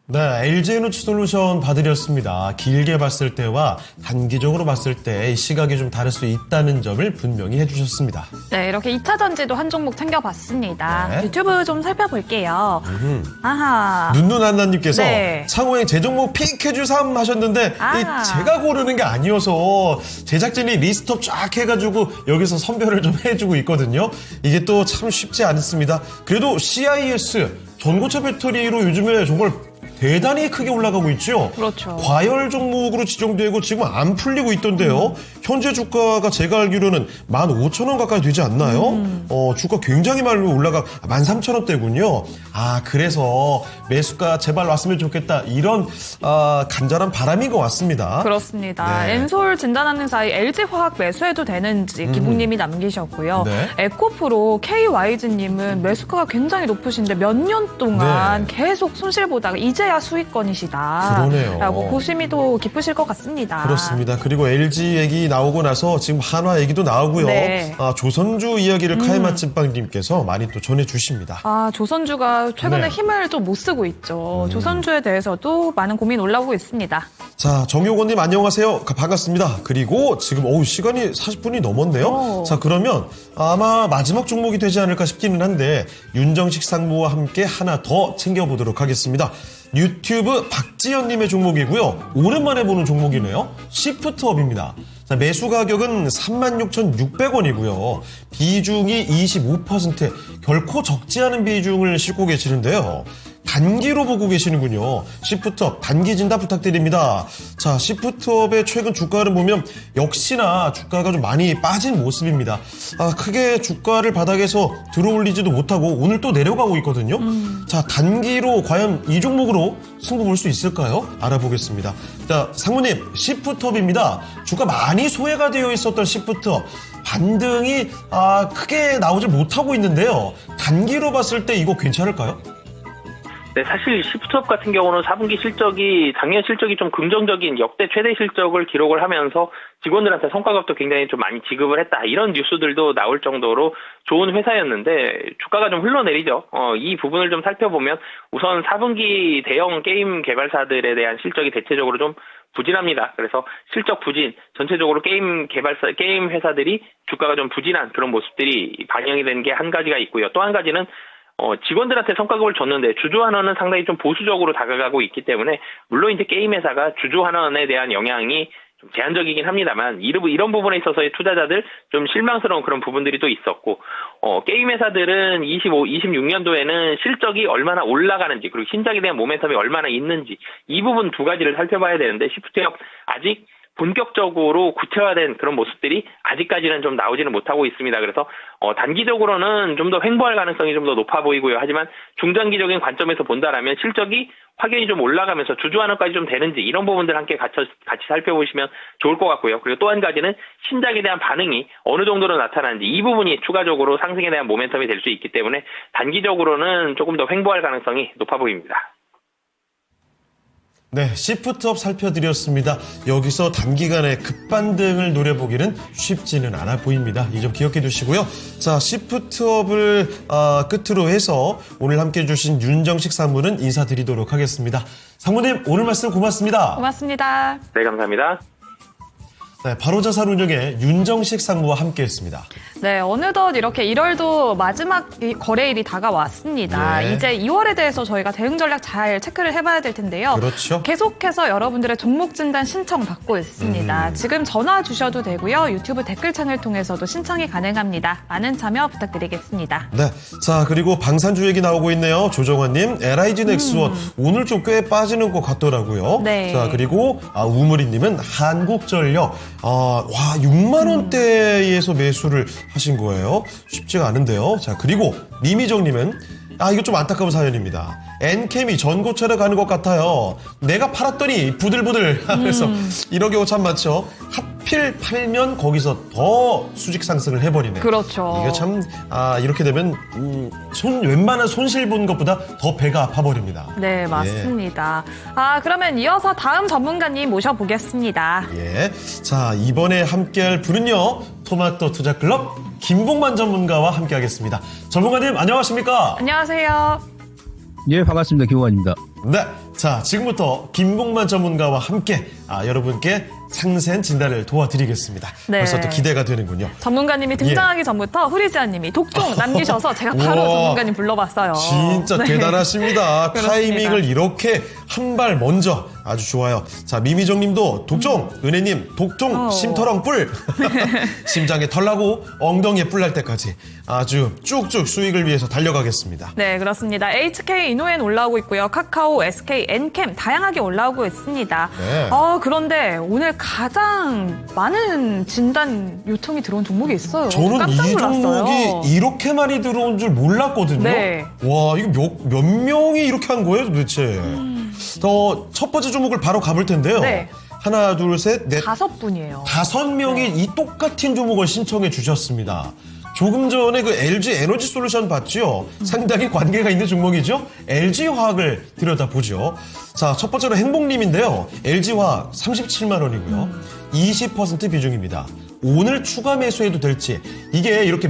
네, LG에너지솔루션 봐드렸습니다. 길게 봤을 때와 단기적으로 봤을 때 시각이 좀 다를 수 있다는 점을 분명히 해주셨습니다. 네, 이렇게 2차 전지도 한 종목 챙겨봤습니다. 네. 유튜브 좀 살펴볼게요. 아하. 눈눈한나님께서 네. 창호행 제 종목 픽해주 3 하셨는데 아. 제가 고르는 게 아니어서 제작진이 리스트업 쫙 해가지고 여기서 선별을 좀 해주고 있거든요. 이게 또 참 쉽지 않습니다. 그래도 CIS 전고체 배터리로 요즘에 정말 대단히 크게 올라가고 있죠. 그렇죠. 과열 종목으로 지정되고 지금 안 풀리고 있던데요. 현재 주가가 제가 알기로는 15,000원 가까이 되지 않나요? 주가 굉장히 많이 올라가 13,000원대군요. 아, 그래서 매수가 제발 왔으면 좋겠다. 이런 간절한 바람인 것 같습니다. 그렇습니다. 네. 엔솔 진단하는 사이 LG화학 매수해도 되는지 기북님이 남기셨고요. 네. 에코프로 KYG님은 매수가가 굉장히 높으신데 몇 년 동안 네. 계속 손실 보다가 이제야 수익권이시다. 그러네요. 라고 고심이 또 깊으실 것 같습니다. 그렇습니다. 그리고 LG 얘기 나오고 나서 지금 한화 얘기도 나오고요. 네. 조선주 이야기를 카이마찐빵님께서 많이 또 전해주십니다. 아, 조선주가 최근에 네. 힘을 좀 못 쓰고 있죠. 조선주에 대해서도 많은 고민 올라오고 있습니다. 자, 정효건님 안녕하세요. 반갑습니다. 그리고 지금 시간이 40분이 넘었네요. 오. 자, 그러면 아마 마지막 종목이 되지 않을까 싶기는 한데 윤정식 상무와 함께 하나 더 챙겨보도록 하겠습니다. 유튜브 박지연님의 종목이고요. 오랜만에 보는 종목이네요. 시프트업입니다. 자, 매수 가격은 36,600원이고요. 비중이 25%, 결코 적지 않은 비중을 싣고 계시는데요. 단기로 보고 계시는군요. 시프트업 단기 진단 부탁드립니다. 자, 시프트업의 최근 주가를 보면 역시나 주가가 좀 많이 빠진 모습입니다. 크게 주가를 바닥에서 들어올리지도 못하고 오늘 또 내려가고 있거든요. 자, 단기로 과연 이 종목으로 승부 볼 수 있을까요? 알아보겠습니다. 자, 상무님, 시프트업입니다. 주가 많이 소외가 되어 있었던 시프트업. 반등이 크게 나오지 못하고 있는데요. 단기로 봤을 때 이거 괜찮을까요? 네, 사실 시프트업 같은 경우는 4분기 실적이 작년 실적이 좀 긍정적인 역대 최대 실적을 기록을 하면서 직원들한테 성과급도 굉장히 좀 많이 지급을 했다. 이런 뉴스들도 나올 정도로 좋은 회사였는데 주가가 좀 흘러내리죠. 이 부분을 좀 살펴보면 우선 4분기 대형 게임 개발사들에 대한 실적이 대체적으로 좀 부진합니다. 그래서 실적 부진, 전체적으로 게임 회사들이 주가가 좀 부진한 그런 모습들이 반영이 된 게 한 가지가 있고요. 또 한 가지는 직원들한테 성과급을 줬는데 주주환원은 상당히 좀 보수적으로 다가가고 있기 때문에 물론 이제 게임 회사가 주주환원에 대한 영향이 좀 제한적이긴 합니다만 이런 부분에 있어서의 투자자들 좀 실망스러운 그런 부분들이 또 있었고 게임 회사들은 26년도에는 실적이 얼마나 올라가는지 그리고 신작에 대한 모멘텀이 얼마나 있는지 이 부분 두 가지를 살펴봐야 되는데 시프트업 아직 본격적으로 구체화된 그런 모습들이 아직까지는 좀 나오지는 못하고 있습니다. 그래서 단기적으로는 좀 더 횡보할 가능성이 좀 더 높아 보이고요. 하지만 중장기적인 관점에서 본다라면 실적이 확연히 좀 올라가면서 주주환원까지 좀 되는지 이런 부분들 함께 같이 살펴보시면 좋을 것 같고요. 그리고 또 한 가지는 신작에 대한 반응이 어느 정도로 나타나는지 이 부분이 추가적으로 상승에 대한 모멘텀이 될 수 있기 때문에 단기적으로는 조금 더 횡보할 가능성이 높아 보입니다. 네, 시프트업 살펴드렸습니다. 여기서 단기간에 급반등을 노려보기는 쉽지는 않아 보입니다. 이 점 기억해 두시고요. 자, 시프트업을 끝으로 해서 오늘 함께해 주신 윤정식 상무는 인사드리도록 하겠습니다. 상무님, 오늘 말씀 고맙습니다. 고맙습니다. 네, 감사합니다. 네, 바로자산운용의 윤정식 상무와 함께했습니다. 네, 어느덧 이렇게 1월도 마지막 거래일이 다가왔습니다. 네. 이제 2월에 대해서 저희가 대응 전략 잘 체크를 해봐야 될 텐데요. 그렇죠. 계속해서 여러분들의 종목 진단 신청 받고 있습니다. 지금 전화 주셔도 되고요. 유튜브 댓글창을 통해서도 신청이 가능합니다. 많은 참여 부탁드리겠습니다. 네, 자, 그리고 방산주 얘기 나오고 있네요. 조정환님, LIG 넥스원 오늘 좀 꽤 빠지는 것 같더라고요. 네. 자, 그리고 우무리님은 한국전력 6만 원대에서 매수를 하신 거예요. 쉽지가 않은데요. 자, 그리고 미미정님은 이거 좀 안타까운 사연입니다. 엔케미 전고체를 가는 것 같아요. 내가 팔았더니 부들부들 하면서 이런 경우 참 많죠. 하필 팔면 거기서 더 수직 상승을 해버리네. 그렇죠. 이게 참 이렇게 되면 웬만한 손실 본 것보다 더 배가 아파버립니다. 네, 맞습니다. 그러면 이어서 다음 전문가님 모셔보겠습니다. 예. 자, 이번에 함께할 분은요. 토마토 투자클럽 김봉만 전문가와 함께하겠습니다. 전문가님 안녕하십니까? 안녕하세요. 예, 반갑습니다. 김호환입니다. 네, 자 지금부터 김봉만 전문가와 함께 여러분께 상세한 진단을 도와드리겠습니다. 네. 벌써 또 기대가 되는군요. 전문가님이 등장하기 전부터 후리지아님이 독종 남기셔서 제가 바로 우와, 전문가님 불러봤어요. 진짜 네. 대단하십니다. 그렇습니다. 타이밍을 이렇게 한 발 먼저 아주 좋아요. 자 미미정님도 독종, 은혜님 독종, 심터렁 뿔. 심장에 털 나고 엉덩이에 뿔 날 때까지 아주 쭉쭉 수익을 위해서 달려가겠습니다. 네, 그렇습니다. HK 이노엔 올라오고 있고요. 카카오, SK, 엔캠 다양하게 올라오고 있습니다. 네. 그런데 오늘 가장 많은 진단 요청이 들어온 종목이 있어요. 저는 깜짝 이 놀랐어요. 종목이 이렇게 많이 들어온 줄 몰랐거든요. 네. 와, 이거 몇 명이 이렇게 한 거예요, 도대체? 첫 번째 종목을 바로 가볼 텐데요. 네. 하나, 둘, 셋, 넷, 5분이에요. 5명이 이 똑같은 종목을 신청해 주셨습니다. 조금 전에 그 LG 에너지 솔루션 봤죠? 상당히 관계가 있는 종목이죠? LG화학을 들여다보죠. 자, 첫 번째로 행복님인데요. LG화학 37만 원이고요. 20% 비중입니다. 오늘 추가 매수해도 될지, 이게 이렇게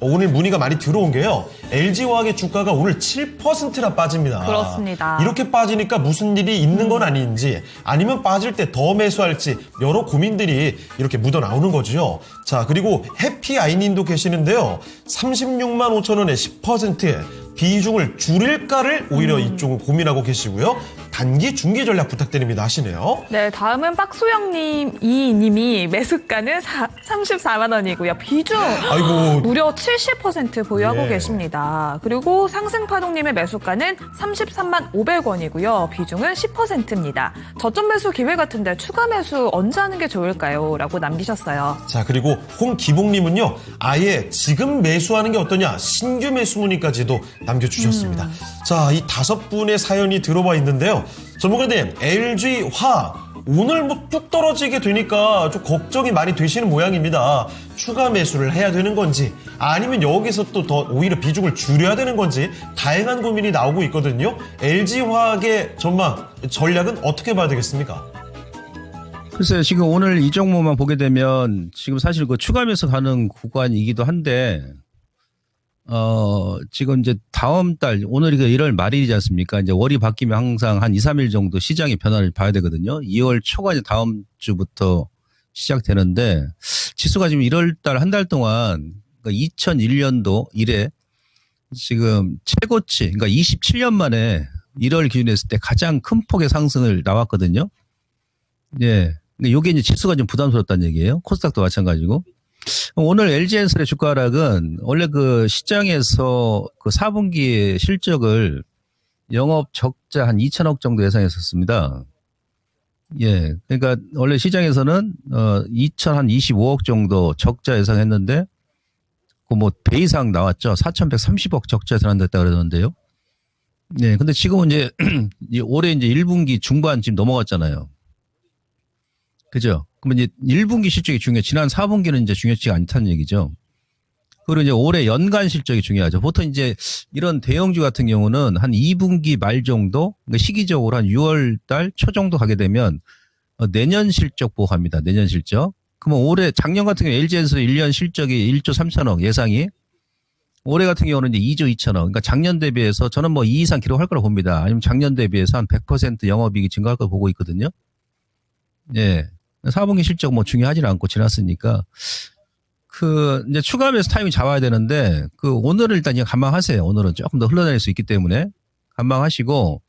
오늘 문의가 많이 들어온 게요. LG화학의 주가가 오늘 7%나 빠집니다. 그렇습니다. 이렇게 빠지니까 무슨 일이 있는 건 아닌지, 아니면 빠질 때 더 매수할지 여러 고민들이 이렇게 묻어 나오는 거죠. 자, 그리고 해피아이님도 계시는데요. 36만 5천 원에 10% 비중을 줄일까를 오히려 이쪽은 고민하고 계시고요. 단기, 중기 전략 부탁드립니다 하시네요. 네, 다음은 박소영님이 매수가는 34만 원이고요. 비중 아이고. 무려 70% 보유하고 예. 계십니다. 그리고 상승파동님의 매수가는 33만 500원이고요. 비중은 10%입니다. 저점 매수 기회 같은데 추가 매수 언제 하는 게 좋을까요? 라고 남기셨어요. 자, 그리고 홍기봉님은요, 아예 지금 매수하는 게 어떠냐, 신규 매수 문의까지도 남겨주셨습니다. 자, 이 5분의 사연이 들어와 있는데요. 전문가님, LG화학 오늘 뭐 뚝 떨어지게 되니까 좀 걱정이 많이 되시는 모양입니다. 추가 매수를 해야 되는 건지, 아니면 여기서 또 더 오히려 비중을 줄여야 되는 건지 다양한 고민이 나오고 있거든요. LG화학의 전망, 전략은 어떻게 봐야 되겠습니까? 글쎄요, 지금 오늘 이 종목만 보게 되면 지금 사실 그 추가 매수 가능 구간이기도 한데, 지금 이제 다음 달, 오늘이 그 1월 말일이지 않습니까? 이제 월이 바뀌면 항상 한 2, 3일 정도 시장의 변화를 봐야 되거든요. 2월 초가 이제 다음 주부터 시작되는데, 지수가 지금 1월 달 한 달 동안, 그러니까 2001년도 이래 지금 최고치, 그러니까 27년 만에 1월 기준에 했을 때 가장 큰 폭의 상승을 나왔거든요. 예. 근데 요게 이제 지수가 좀 부담스럽다는 얘기예요. 코스닥도 마찬가지고. 오늘 LG엔솔의 주가 하락은 원래 그 시장에서 그 4분기 실적을 영업 적자 한 2천억 정도 예상했었습니다. 예. 그러니까 원래 시장에서는 2,025억 정도 적자 예상했는데 그 뭐 배 이상 나왔죠. 4,130억 적자 예상한다 그러는데요. 네. 근데 지금은 이제 올해 이제 1분기 중반 지금 넘어갔잖아요. 그죠? 그러면 이제 1분기 실적이 중요해. 지난 4분기는 이제 중요하지가 않다는 얘기죠. 그리고 이제 올해 연간 실적이 중요하죠. 보통 이제 이런 대형주 같은 경우는 한 2분기 말 정도, 그러니까 시기적으로 한 6월 달 초 정도 가게 되면 내년 실적 보고합니다. 내년 실적. 그러면 올해, 작년 같은 경우 LG에서 1년 실적이 1조 3천억 예상이, 올해 같은 경우는 이제 2조 2천억. 그러니까 작년 대비해서 저는 뭐 2 이상 기록할 거라고 봅니다. 아니면 작년 대비해서 한 100% 영업이익이 증가할 걸 보고 있거든요. 예. 4분기 실적 뭐 중요하지는 않고 지났으니까. 이제 추가 매수 타이밍 잡아야 되는데, 오늘을 일단 그냥 감망하세요. 오늘은 조금 더 흘러다닐 수 있기 때문에. 감망하시고,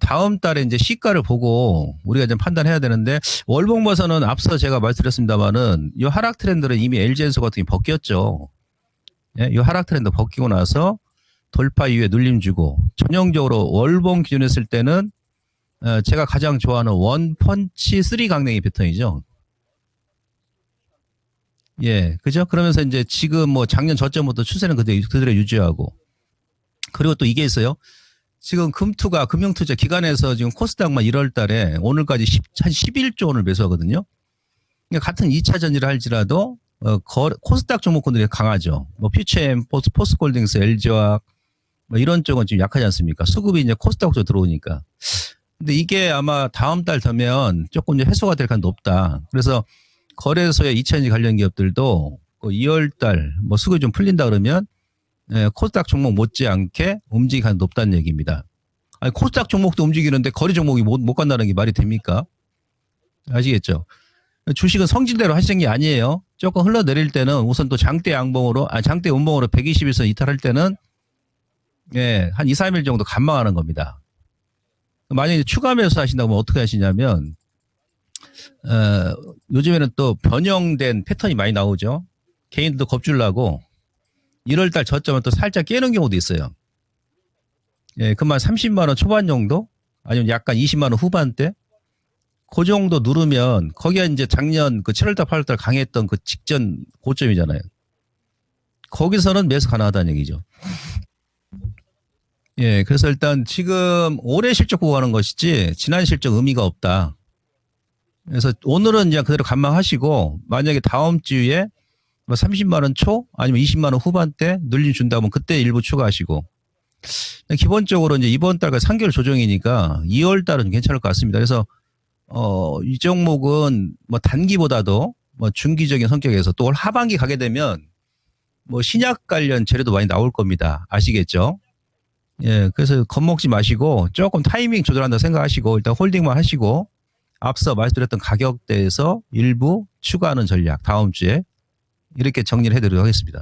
다음 달에 이제 시가를 보고 우리가 좀 판단해야 되는데, 월봉 봐서는 앞서 제가 말씀드렸습니다만은, 이 하락 트렌드는 이미 LG엔솔 같은 게 벗겼죠. 예, 이 하락 트렌드 벗기고 나서 돌파 이후에 눌림 주고, 전형적으로 월봉 기준 했을 때는 제가 가장 좋아하는 원펀치 3강냉이 패턴이죠. 예, 그죠? 그러면서 이제 지금 뭐 작년 저점부터 추세는 그대로 유지하고. 그리고 또 이게 있어요. 지금 금투가 금융투자 기관에서 지금 코스닥만 1월 달에 오늘까지 한 11조 원을 매수하거든요. 그러니까 같은 2차 전지를 할지라도 코스닥 종목군들이 강하죠. 뭐 퓨처엠, 포스콜딩스, LG화학 뭐 이런 쪽은 좀 약하지 않습니까? 수급이 이제 코스닥 쪽으로 들어오니까. 근데 이게 아마 다음 달 되면 조금 이제 해소가 될 가능성이 높다. 그래서 거래소의 2차전지 관련 기업들도 2월 달 뭐 수급이 좀 풀린다 그러면 코스닥 종목 못지않게 움직이기 가능성이 높다는 얘기입니다. 아니, 코스닥 종목도 움직이는데 거리 종목이 못 간다는 게 말이 됩니까? 아시겠죠? 주식은 성질대로 하시는 게 아니에요. 조금 흘러내릴 때는 우선 또 장대 음봉으로 120에서 이탈할 때는 예, 한 2, 3일 정도 감망하는 겁니다. 만약에 추가 매수 하신다고 하면 어떻게 하시냐면 요즘에는 또 변형된 패턴이 많이 나오죠. 개인들도 겁주려고 1월달 저점은 또 살짝 깨는 경우도 있어요. 예, 그만 30만 원 초반 정도 아니면 약간 20만 원 후반대 그 정도 누르면 거기가 이제 작년 그 7월달 8월달 강했던 그 직전 고점이잖아요. 거기서는 매수 가능하다는 얘기죠. 예, 그래서 일단 지금 올해 실적 보고 하는 것이지 지난 실적 의미가 없다. 그래서 오늘은 이제 그대로 관망하시고 만약에 다음 주에 30만 원 초 아니면 20만 원 후반대 늘림 준다면 그때 일부 추가하시고 기본적으로 이제 이번 달과 3개월 조정이니까 2월 달은 괜찮을 것 같습니다. 그래서 이 종목은 뭐 단기보다도 뭐 중기적인 성격에서 또 올 하반기 가게 되면 뭐 신약 관련 재료도 많이 나올 겁니다. 아시겠죠? 예, 그래서 겁먹지 마시고 조금 타이밍 조절한다 생각하시고 일단 홀딩만 하시고 앞서 말씀드렸던 가격대에서 일부 추가하는 전략 다음 주에 이렇게 정리를 해드리도록 하겠습니다.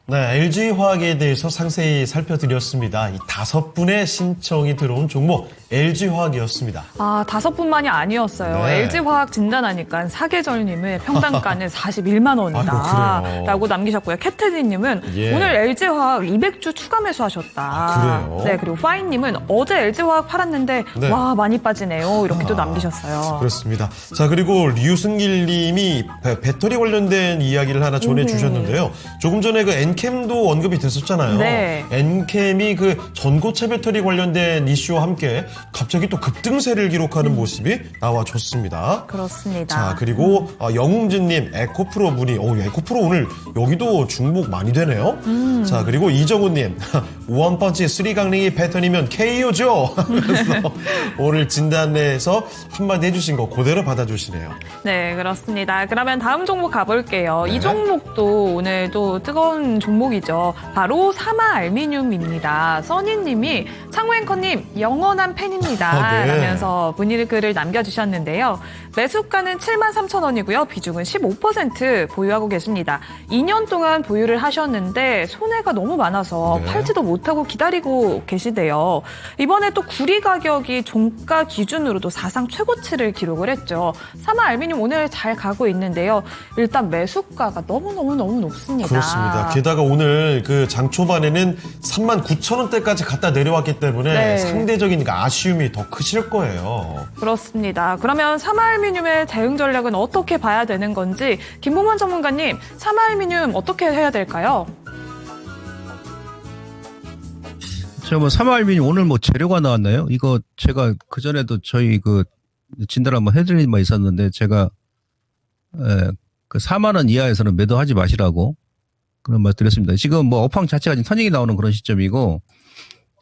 네, LG화학에 대해서 상세히 살펴드렸습니다. 이 5분의 신청이 들어온 종목 LG화학이었습니다. 5분만이 아니었어요. 네. LG화학 진단하니까 사계절님의 평단가는 41만 원이다. 아이고, 그래요. 라고 남기셨고요. 캐테디님은 예. 오늘 LG화학 200주 추가 매수하셨다. 그래요? 네, 그리고 파인님은 어제 LG화학 팔았는데 네. 와 많이 빠지네요. 이렇게 또 남기셨어요. 그렇습니다. 자, 그리고 류승길 님이 배터리 관련된 이야기를 하나 전해주셨는데요. 조금 전에 그 엔캠도 언급이 됐었잖아요. 네. 엔캠이 그 전고체 배터리 관련된 이슈와 함께 갑자기 또 급등세를 기록하는 모습이 나와줬습니다. 그렇습니다. 자, 그리고 영웅진님 에코프로 문의. 에코프로 오늘 여기도 중복 많이 되네요. 자, 그리고 이정훈님 원펀치 3강링이 패턴이면 KO죠. 그래서 오늘 진단에서 한마디 해주신 거 그대로 받아주시네요. 네, 그렇습니다. 그러면 다음 종목 가볼게요. 네. 이 종목도 오늘도 뜨거운 종목이죠. 바로 사마알미늄입니다. 써니님이 창우앵커님 영원한 팬입니다. 네. 라면서 문의글을 남겨주셨는데요. 매수가는 73,000원이고요. 비중은 15% 보유하고 계십니다. 2년 동안 보유를 하셨는데 손해가 너무 많아서 네. 팔지도 못하고 기다리고 계시대요. 이번에 또 구리 가격이 종가 기준으로도 사상 최고치를 기록을 했죠. 사마알미늄 오늘 잘 가고 있는데요. 일단 매수가가 너무너무 높습니다. 그렇습니다. 게다가 오늘 그 장 초반에는 39,000원대까지 갔다 내려왔기 때문에 네. 상대적인 아쉬움이 더 크실 거예요. 그렇습니다. 그러면 사마알미늄의 대응 전략은 어떻게 봐야 되는 건지 김봉원 전문가님, 사마알미늄 어떻게 해야 될까요? 뭐 사마알미늄 오늘 뭐 재료가 나왔나요? 이거 제가 그 전에도 저희 그 진단 한번 해드린 바 있었는데 제가 그 4만 원 이하에서는 매도하지 마시라고 그런 말 드렸습니다. 지금 뭐 업황 자체가 지금 선익이 나오는 그런 시점이고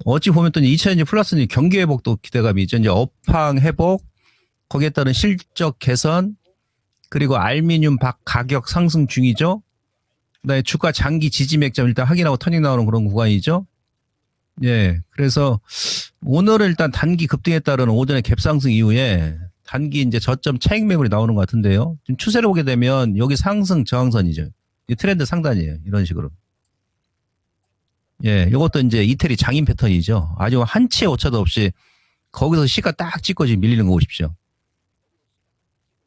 어찌 보면 또 2차전지 플러스는 경기 회복도 기대감이 있죠. 이제 업황 회복 거기에 따른 실적 개선 그리고 알미늄 가격 상승 중이죠. 그다음에 주가 장기 지지 맥점 일단 확인하고 터닝 나오는 그런 구간이죠. 예, 그래서 오늘은 일단 단기 급등에 따른 오전에 갭상승 이후에 단기 이제 저점 차익 매물이 나오는 것 같은데요. 지금 추세를 보게 되면 여기 상승 저항선이죠. 이 트렌드 상단이에요. 이런 식으로. 예, 이것도 이제 이태리 장인 패턴이죠. 아주 한치의 오차도 없이 거기서 시가 딱 찍고 지금 밀리는 거 보십시오.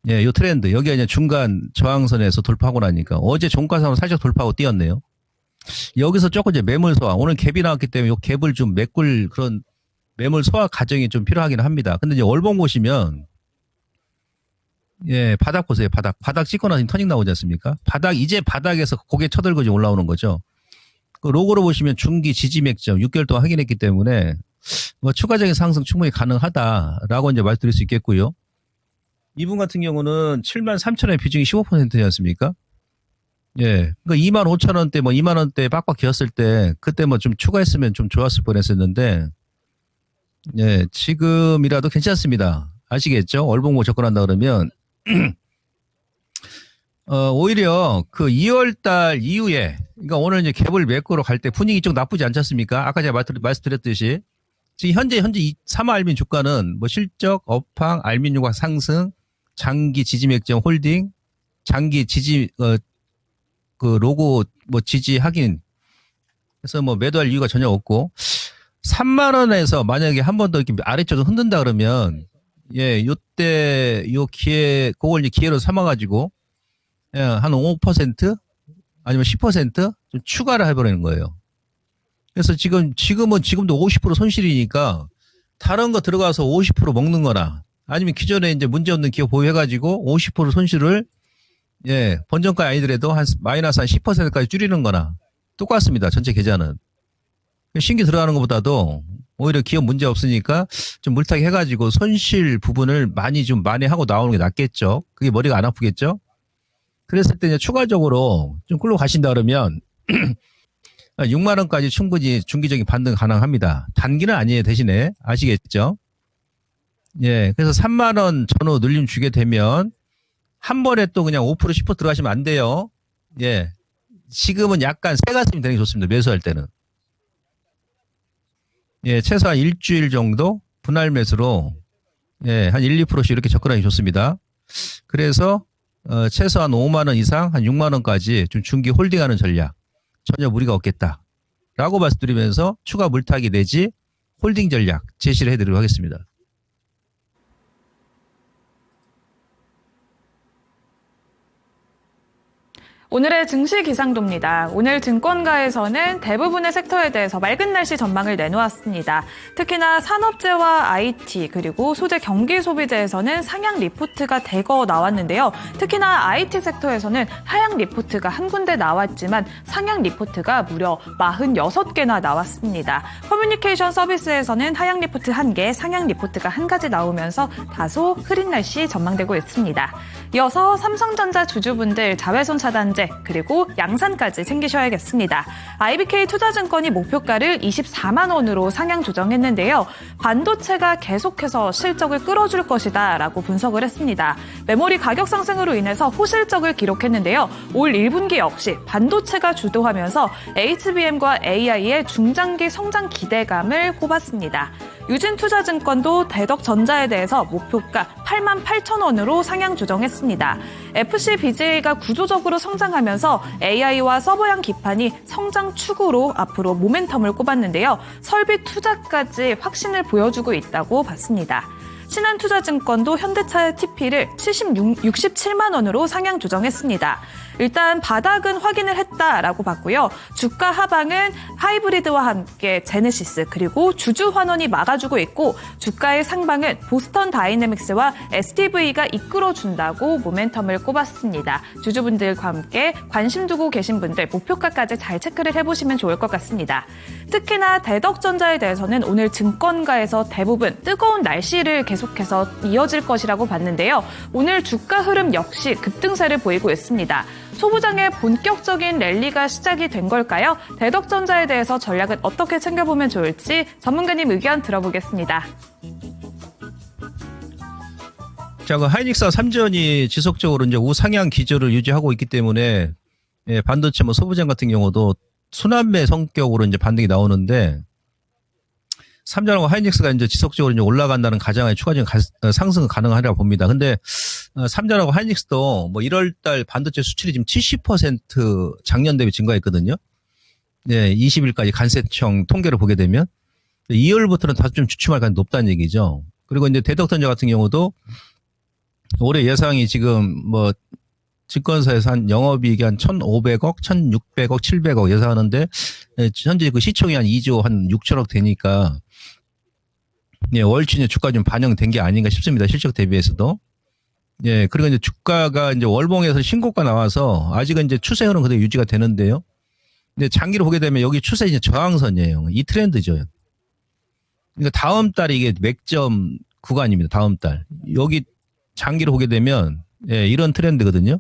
예, 요 트렌드. 여기가 이제 중간 저항선에서 돌파하고 나니까 어제 종가상으로 살짝 돌파하고 뛰었네요. 여기서 조금 이제 매물 소화. 오늘 갭이 나왔기 때문에 요 갭을 좀 메꿀 그런 매물 소화 과정이 좀 필요하긴 합니다. 근데 이제 월봉 보시면 예, 바닥 보세요. 바닥 찍고 나서 터닝 나오지 않습니까? 이제 바닥에서 고개 쳐들고 지금 올라오는 거죠. 그 로고로 보시면 중기 지지 맥점 6개월 동안 확인했기 때문에 뭐 추가적인 상승 충분히 가능하다라고 이제 말씀드릴 수 있겠고요. 이분 같은 경우는 73,000원의 비중이 15%지 않습니까? 예. 그러니까 25,000원대 뭐 2만 원대 빡빡 기었을 때 그때 뭐 좀 추가했으면 좀 좋았을 뻔했었는데 예, 지금이라도 괜찮습니다. 아시겠죠? 월봉고 접근한다 그러면 오히려 그 2월 달 이후에 그러니까 오늘 이제 갭을 메꾸러 갈 때 분위기 좀 나쁘지 않지 않습니까? 아까 제가 말씀드렸듯이 지금 현재 삼화알민 주가는 뭐 실적, 업황, 알민 유가 상승, 장기 지지 맥점 홀딩, 장기 지지 그 로고 뭐 지지 확인. 그래서 뭐 매도할 이유가 전혀 없고 3만 원에서 만약에 한 번 더 이렇게 아래쪽으로 흔든다 그러면 예, 요때 요 기회 그걸 이제 기회로 삼아 가지고 예, 한 5% 아니면 10%좀 추가를 해 버리는 거예요. 그래서 지금도 50% 손실이니까 다른 거 들어가서 50% 먹는 거나 아니면 기존에 이제 문제 없는 기업 보유해 가지고 50% 손실을 예, 번정가 아니더라도 한 마이너스 한 10%까지 줄이는 거나 똑같습니다. 전체 계좌는. 신규 들어가는 것보다도 오히려 기업 문제 없으니까 좀 물타기 해가지고 손실 부분을 많이 하고 나오는 게 낫겠죠. 그게 머리가 안 아프겠죠. 그랬을 때 이제 추가적으로 좀 끌고 가신다 그러면 6만 원까지 충분히 중기적인 반등 가능합니다. 단기는 아니에요. 대신에 아시겠죠. 예, 그래서 3만 원 전후 늘림 주게 되면 한 번에 또 그냥 5% 10% 들어가시면 안 돼요. 예, 지금은 약간 새 가슴이 되는 게 좋습니다. 매수할 때는. 예, 최소한 일주일 정도 분할 매수로 예, 한 1, 2%씩 이렇게 접근하기 좋습니다. 그래서 최소한 5만 원 이상 한 6만 원까지 좀 중기 홀딩하는 전략 전혀 무리가 없겠다라고 말씀드리면서 추가 물타기 내지 홀딩 전략 제시를 해드리도록 하겠습니다. 오늘의 증시 기상도입니다. 오늘 증권가에서는 대부분의 섹터에 대해서 맑은 날씨 전망을 내놓았습니다. 특히나 산업재와 IT 그리고 소재 경기 소비재에서는 상향 리포트가 대거 나왔는데요. 특히나 IT 섹터에서는 하향 리포트가 한 군데 나왔지만 상향 리포트가 무려 46개나 나왔습니다. 커뮤니케이션 서비스에서는 하향 리포트 1개, 상향 리포트가 1가지 나오면서 다소 흐린 날씨 전망되고 있습니다. 이어서 삼성전자 주주분들 자외선 차단제 그리고 양산까지 챙기셔야겠습니다. IBK 투자증권이 목표가를 24만 원으로 상향 조정했는데요. 반도체가 계속해서 실적을 끌어줄 것이다 라고 분석을 했습니다. 메모리 가격 상승으로 인해서 호실적을 기록했는데요. 올 1분기 역시 반도체가 주도하면서 HBM과 AI의 중장기 성장 기대감을 꼽았습니다. 유진투자증권도 대덕전자에 대해서 목표가 8만 8천 원으로 상향 조정했습니다. FCBJ가 구조적으로 성장하면서 AI와 서버형 기판이 성장 축으로 앞으로 모멘텀을 꼽았는데요. 설비 투자까지 확신을 보여주고 있다고 봤습니다. 신한투자증권도 현대차의 TP를 67만 원으로 상향 조정했습니다. 일단 바닥은 확인을 했다라고 봤고요. 주가 하방은 하이브리드와 함께 제네시스 그리고 주주 환원이 막아주고 있고 주가의 상방은 보스턴 다이내믹스와 STV가 이끌어준다고 모멘텀을 꼽았습니다. 주주분들과 함께 관심 두고 계신 분들 목표가까지 잘 체크를 해보시면 좋을 것 같습니다. 특히나 대덕전자에 대해서는 오늘 증권가에서 대부분 뜨거운 날씨를 계속해서 이어질 것이라고 봤는데요. 오늘 주가 흐름 역시 급등세를 보이고 있습니다. 소부장의 본격적인 랠리가 시작이 된 걸까요? 대덕전자에 대해서 전략은 어떻게 챙겨보면 좋을지 전문가님 의견 들어보겠습니다. 자, 그 하이닉스와 삼전이 지속적으로 이제 우상향 기조를 유지하고 있기 때문에 예, 반도체 뭐 소부장 같은 경우도 순환매 성격으로 이제 반등이 나오는데 삼전하고 하이닉스가 이제 지속적으로 이제 올라간다는 가정하에 추가적인 상승은 가능하리라고 봅니다. 근데 삼전하고 하이닉스도 뭐 1월달 반도체 수출이 지금 70% 작년 대비 증가했거든요. 네, 20일까지 간세청 통계를 보게 되면 2월부터는 다소 좀 주춤할 가능성이 높다는 얘기죠. 그리고 이제 대덕전자 같은 경우도 올해 예상이 지금 뭐 증권사에서 한 영업이익이 한 1,500억, 1,600억, 700억 예상하는데 현재 그 시총이 한 2조 한 6천억 되니까 예, 월추의 주가 좀 반영된 게 아닌가 싶습니다. 실적 대비해서도. 예, 그리고 이제 주가가 이제 월봉에서 신고가 나와서 아직은 이제 추세 흐름 그대로 유지가 되는데요. 근데 장기로 보게 되면 여기 추세 이제 저항선이에요. 이 트렌드죠. 그러니까 다음 달에 이게 맥점 구간입니다. 다음 달. 여기 장기로 보게 되면 예, 이런 트렌드거든요.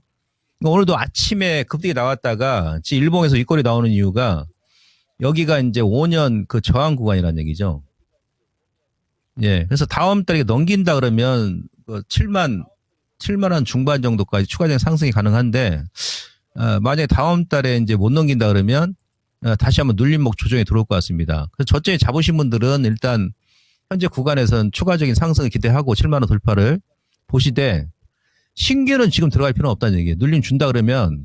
그러니까 오늘도 아침에 급등이 나왔다가 지금 일봉에서 윗골이 나오는 이유가 여기가 이제 5년 그 저항 구간이라는 얘기죠. 예, 그래서 다음 달에 넘긴다 그러면 그 7만 원 중반 정도까지 추가적인 상승이 가능한데 만약에 다음 달에 이제 못 넘긴다 그러면 다시 한번 눌림목 조정에 들어올 것 같습니다. 그래서 저점에 잡으신 분들은 일단 현재 구간에서는 추가적인 상승을 기대하고 7만 원 돌파를 보시되 신규는 지금 들어갈 필요는 없다는 얘기예요. 눌림 준다 그러면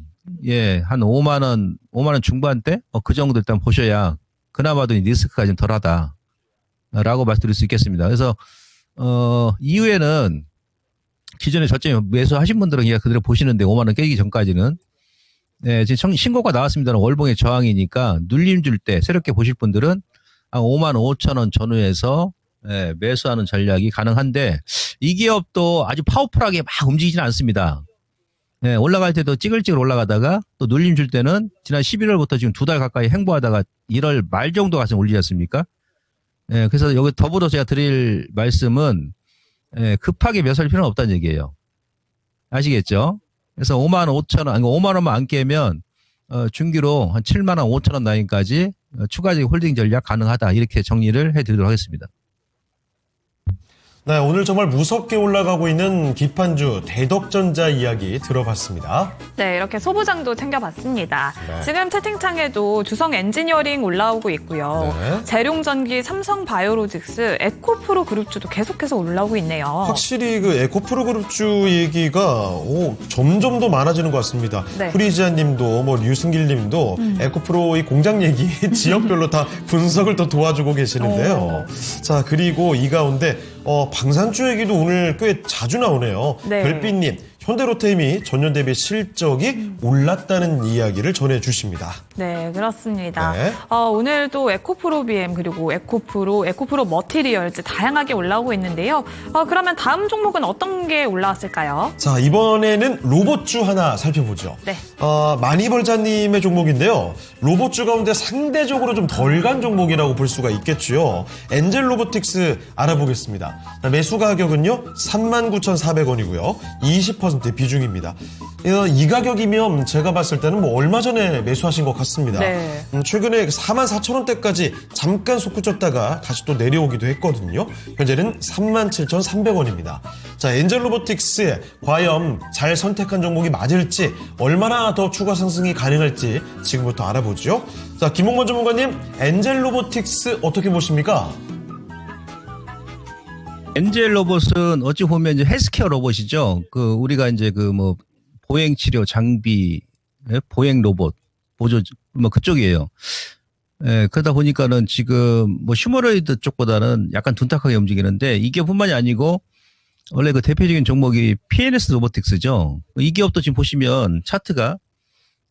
한 5만 원 중반대 그 정도 일단 보셔야 그나마도 리스크가 좀 덜하다라고 말씀드릴 수 있겠습니다. 그래서 이후에는 기존에 저점에 매수하신 분들은 그냥 그대로 보시는데 5만 원 깨기 전까지는 지금 신고가 나왔습니다는 월봉의 저항이니까 눌림 줄 때 새롭게 보실 분들은 한 5만 5천 원 전후에서 매수하는 전략이 가능한데 이 기업도 아주 파워풀하게 막 움직이지는 않습니다. 올라갈 때도 찌글찌글 올라가다가 또 눌림 줄 때는 지난 11월부터 지금 2달 가까이 행보하다가 1월 말 정도 가서 올리지 않습니까? 그래서 여기 더불어 제가 드릴 말씀은 급하게 매수할 필요는 없다는 얘기예요. 아시겠죠? 그래서 5만 5천 원, 5만 원만 안 깨면 중기로 한 7만 원 5천 원 라인까지 추가적인 홀딩 전략 가능하다 이렇게 정리를 해드리도록 하겠습니다. 네, 오늘 정말 무섭게 올라가고 있는 기판주 대덕전자 이야기 들어봤습니다. 네, 이렇게 소부장도 챙겨봤습니다. 네. 지금 채팅창에도 주성 엔지니어링 올라오고 있고요. 네. 재룡전기, 삼성바이오로직스, 에코프로 그룹주도 계속해서 올라오고 있네요. 확실히 그 에코프로 그룹주 얘기가 점점 더 많아지는 것 같습니다. 네. 프리지아 님도 류승길 님도 에코프로 이 공장 얘기 지역별로 다 분석을 또 도와주고 계시는데요. 자, 그리고 이 가운데 방산주 얘기도 오늘 꽤 자주 나오네요. 네. 별빛님, 현대로템이 전년 대비 실적이 올랐다는 이야기를 전해주십니다. 네, 그렇습니다. 네. 오늘도 에코프로 BM 그리고 에코프로 머티리얼즈 다양하게 올라오고 있는데요. 그러면 다음 종목은 어떤 게 올라왔을까요? 자, 이번에는 로봇주 하나 살펴보죠. 네. 마니벌자님의 종목인데요. 로봇주 가운데 상대적으로 좀 덜 간 종목이라고 볼 수가 있겠죠. 엔젤 로보틱스 알아보겠습니다. 매수 가격은요, 39,400원이고요. 20% 비중입니다. 이 가격이면 제가 봤을 때는 뭐 얼마 전에 매수하신 것 같습니다. 네. 최근에 44,000원대까지 잠깐 솟구쳤다가 다시 또 내려오기도 했거든요. 현재는 37,300원입니다. 자, 엔젤 로보틱스 과연 잘 선택한 종목이 맞을지 얼마나 더 추가 상승이 가능할지 지금부터 알아보죠. 자, 김홍건 전문가님, 엔젤 로보틱스 어떻게 보십니까? 엔젤 로봇은 어찌 보면 이제 헬스케어 로봇이죠. 우리가 이제 보행 치료 장비, 보행 로봇, 보조, 그쪽이에요. 그러다 보니까는 지금 휴머노이드 쪽보다는 약간 둔탁하게 움직이는데 이 기업뿐만이 아니고 원래 그 대표적인 종목이 PNS 로보틱스죠. 이 기업도 지금 보시면 차트가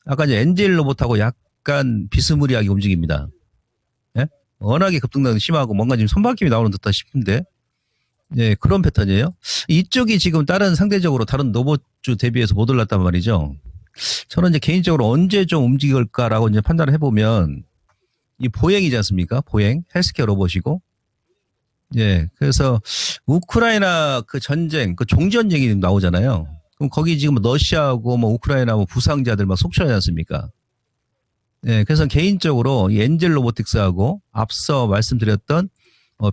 아까 이제 엔젤 로봇하고 약간 비스무리하게 움직입니다. 워낙에 급등락이 심하고 뭔가 지금 손바뀜이 나오는 듯하다 싶은데 그런 패턴이에요. 이쪽이 지금 상대적으로 다른 로봇주 대비해서 못 올랐단 말이죠. 저는 이제 개인적으로 언제 좀 움직일까라고 이제 판단을 해보면 이 보행이지 않습니까? 보행, 헬스케어 로봇이고. 그래서 우크라이나 그 전쟁, 그 종전 얘기 나오잖아요. 그럼 거기 지금 러시아하고 우크라이나 부상자들 막 속출하지 않습니까? 그래서 개인적으로 이 엔젤 로보틱스하고 앞서 말씀드렸던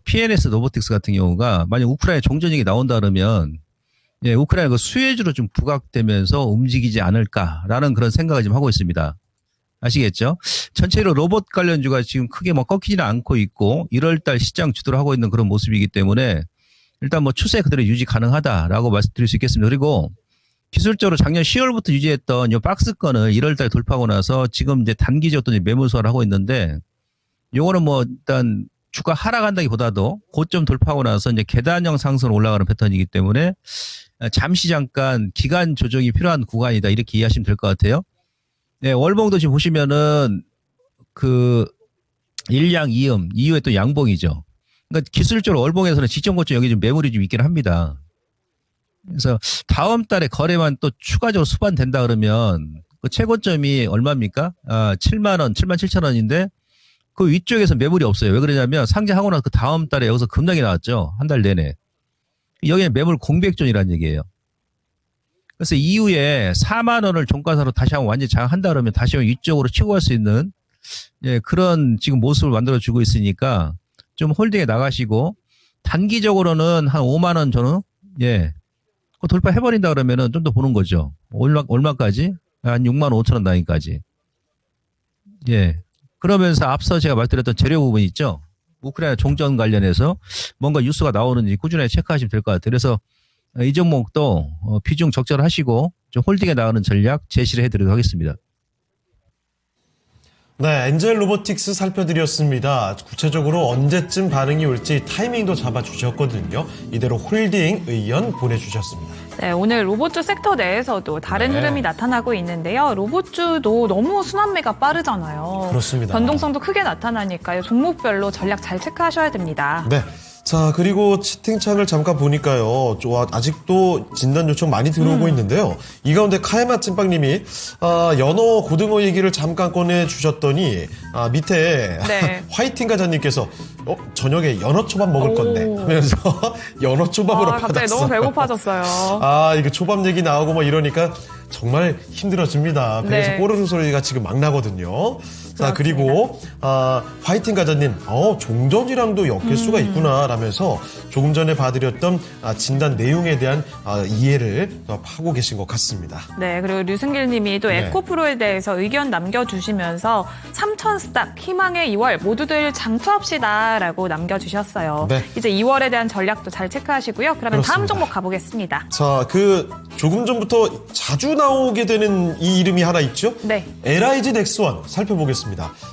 PNS 로보틱스 같은 경우가 만약 우크라이나 종전이 나온다 그러면 우크라이나 그 수혜주로 좀 부각되면서 움직이지 않을까라는 그런 생각을 지금 하고 있습니다. 아시겠죠? 전체로 로봇 관련주가 지금 크게 꺾이지는 않고 있고 1월달 시장 주도를 하고 있는 그런 모습이기 때문에 일단 추세 그대로 유지 가능하다라고 말씀드릴 수 있겠습니다. 그리고 기술적으로 작년 10월부터 유지했던 이 박스권을 1월달 돌파하고 나서 지금 이제 단기적으로 매물 소화를 하고 있는데 요거는 일단 주가 하락한다기보다도 고점 돌파하고 나서 이제 계단형 상승으로 올라가는 패턴이기 때문에 잠시 잠깐 기간 조정이 필요한 구간이다 이렇게 이해하시면 될 것 같아요. 월봉도 지금 보시면은 일양 이음 이후에 또 양봉이죠. 그러니까 기술적으로 월봉에서는 지점 고점 여기 좀 매물이 좀 있긴 합니다. 그래서 다음 달에 거래만 또 추가적으로 수반된다 그러면 그 최고점이 얼마입니까? 7만 원, 7만 7천 원인데 그 위쪽에서 매물이 없어요. 왜 그러냐면 상장하고 나서 그 다음 달에 여기서 급락이 나왔죠. 한 달 내내. 여기에 매물 공백존이라는 얘기예요. 그래서 이후에 4만 원을 종가사로 다시 한번 완전히 장악한다 그러면 다시 한번 위쪽으로 치고 갈 수 있는 그런 지금 모습을 만들어주고 있으니까 좀 홀딩에 나가시고 단기적으로는 한 5만 원 전후 그 돌파해버린다 그러면은 좀 더 보는 거죠. 얼마까지? 한 6만 5천 원 단위까지. 그러면서 앞서 제가 말드렸던 재료 부분 있죠. 우크라이나 종전 관련해서 뭔가 뉴스가 나오는지 꾸준히 체크하시면 될 것 같아요. 그래서 이 종목도 비중 적절하시고 좀 홀딩에 나가는 전략 제시를 해드리도록 하겠습니다. 네, 엔젤 로보틱스 살펴드렸습니다. 구체적으로 언제쯤 반응이 올지 타이밍도 잡아주셨거든요. 이대로 홀딩 의견 보내주셨습니다. 네, 오늘 로봇주 섹터 내에서도 다른 네. 흐름이 나타나고 있는데요. 로봇주도 너무 순환매가 빠르잖아요. 그렇습니다. 변동성도 크게 나타나니까요. 종목별로 전략 잘 체크하셔야 됩니다. 네. 자, 그리고 채팅창을 잠깐 보니까요. 아직도 진단 요청 많이 들어오고 있는데요. 이 가운데 카야마 찐빵님이 연어 고등어 얘기를 잠깐 꺼내주셨더니 밑에 네. 화이팅 가자님께서 저녁에 연어 초밥 먹을 건데 하면서 연어 초밥으로 갑자기 받았어요. 너무 배고파졌어요. 이거 초밥 얘기 나오고 뭐 이러니까 정말 힘들어집니다. 배에서 네. 꼬르륵 소리가 지금 막 나거든요. 자, 그리고 화이팅 가자님, 종전이랑도 엮일 수가 있구나 라면서 조금 전에 봐드렸던 진단 내용에 대한 이해를 하고 계신 것 같습니다. 네, 그리고 류승길 님이 또 네. 에코프로에 대해서 의견 남겨주시면서 3000스탁 희망의 2월 모두들 장투합시다 라고 남겨주셨어요. 네. 이제 2월에 대한 전략도 잘 체크하시고요. 그러면 다음 그렇습니다. 종목 가보겠습니다. 자, 조금 전부터 자주 나오게 되는 이 이름이 하나 있죠? 네. LIG 넥스원 살펴보겠습니다.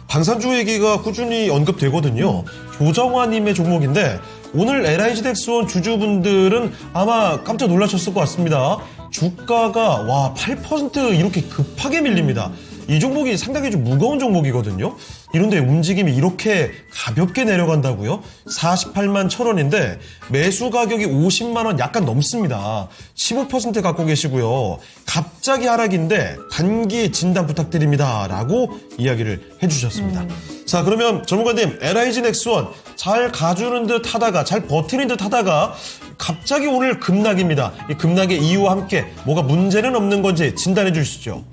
방산주 얘기가 꾸준히 언급되거든요. 조정화님의 종목인데 오늘 LIG 넥스원 주주분들은 아마 깜짝 놀라셨을 것 같습니다. 주가가 8% 이렇게 급하게 밀립니다. 이 종목이 상당히 좀 무거운 종목이거든요. 이런데 움직임이 이렇게 가볍게 내려간다고요? 48만 1,000원인데 매수 가격이 50만 원 약간 넘습니다. 15% 갖고 계시고요. 갑자기 하락인데 단기 진단 부탁드립니다. 라고 이야기를 해주셨습니다. 자, 그러면 전문가님, LIG 넥스원 잘 가주는 듯 하다가 잘 버티는 듯 하다가 갑자기 오늘 급락입니다. 이 급락의 이유와 함께 뭐가 문제는 없는 건지 진단해 주시죠.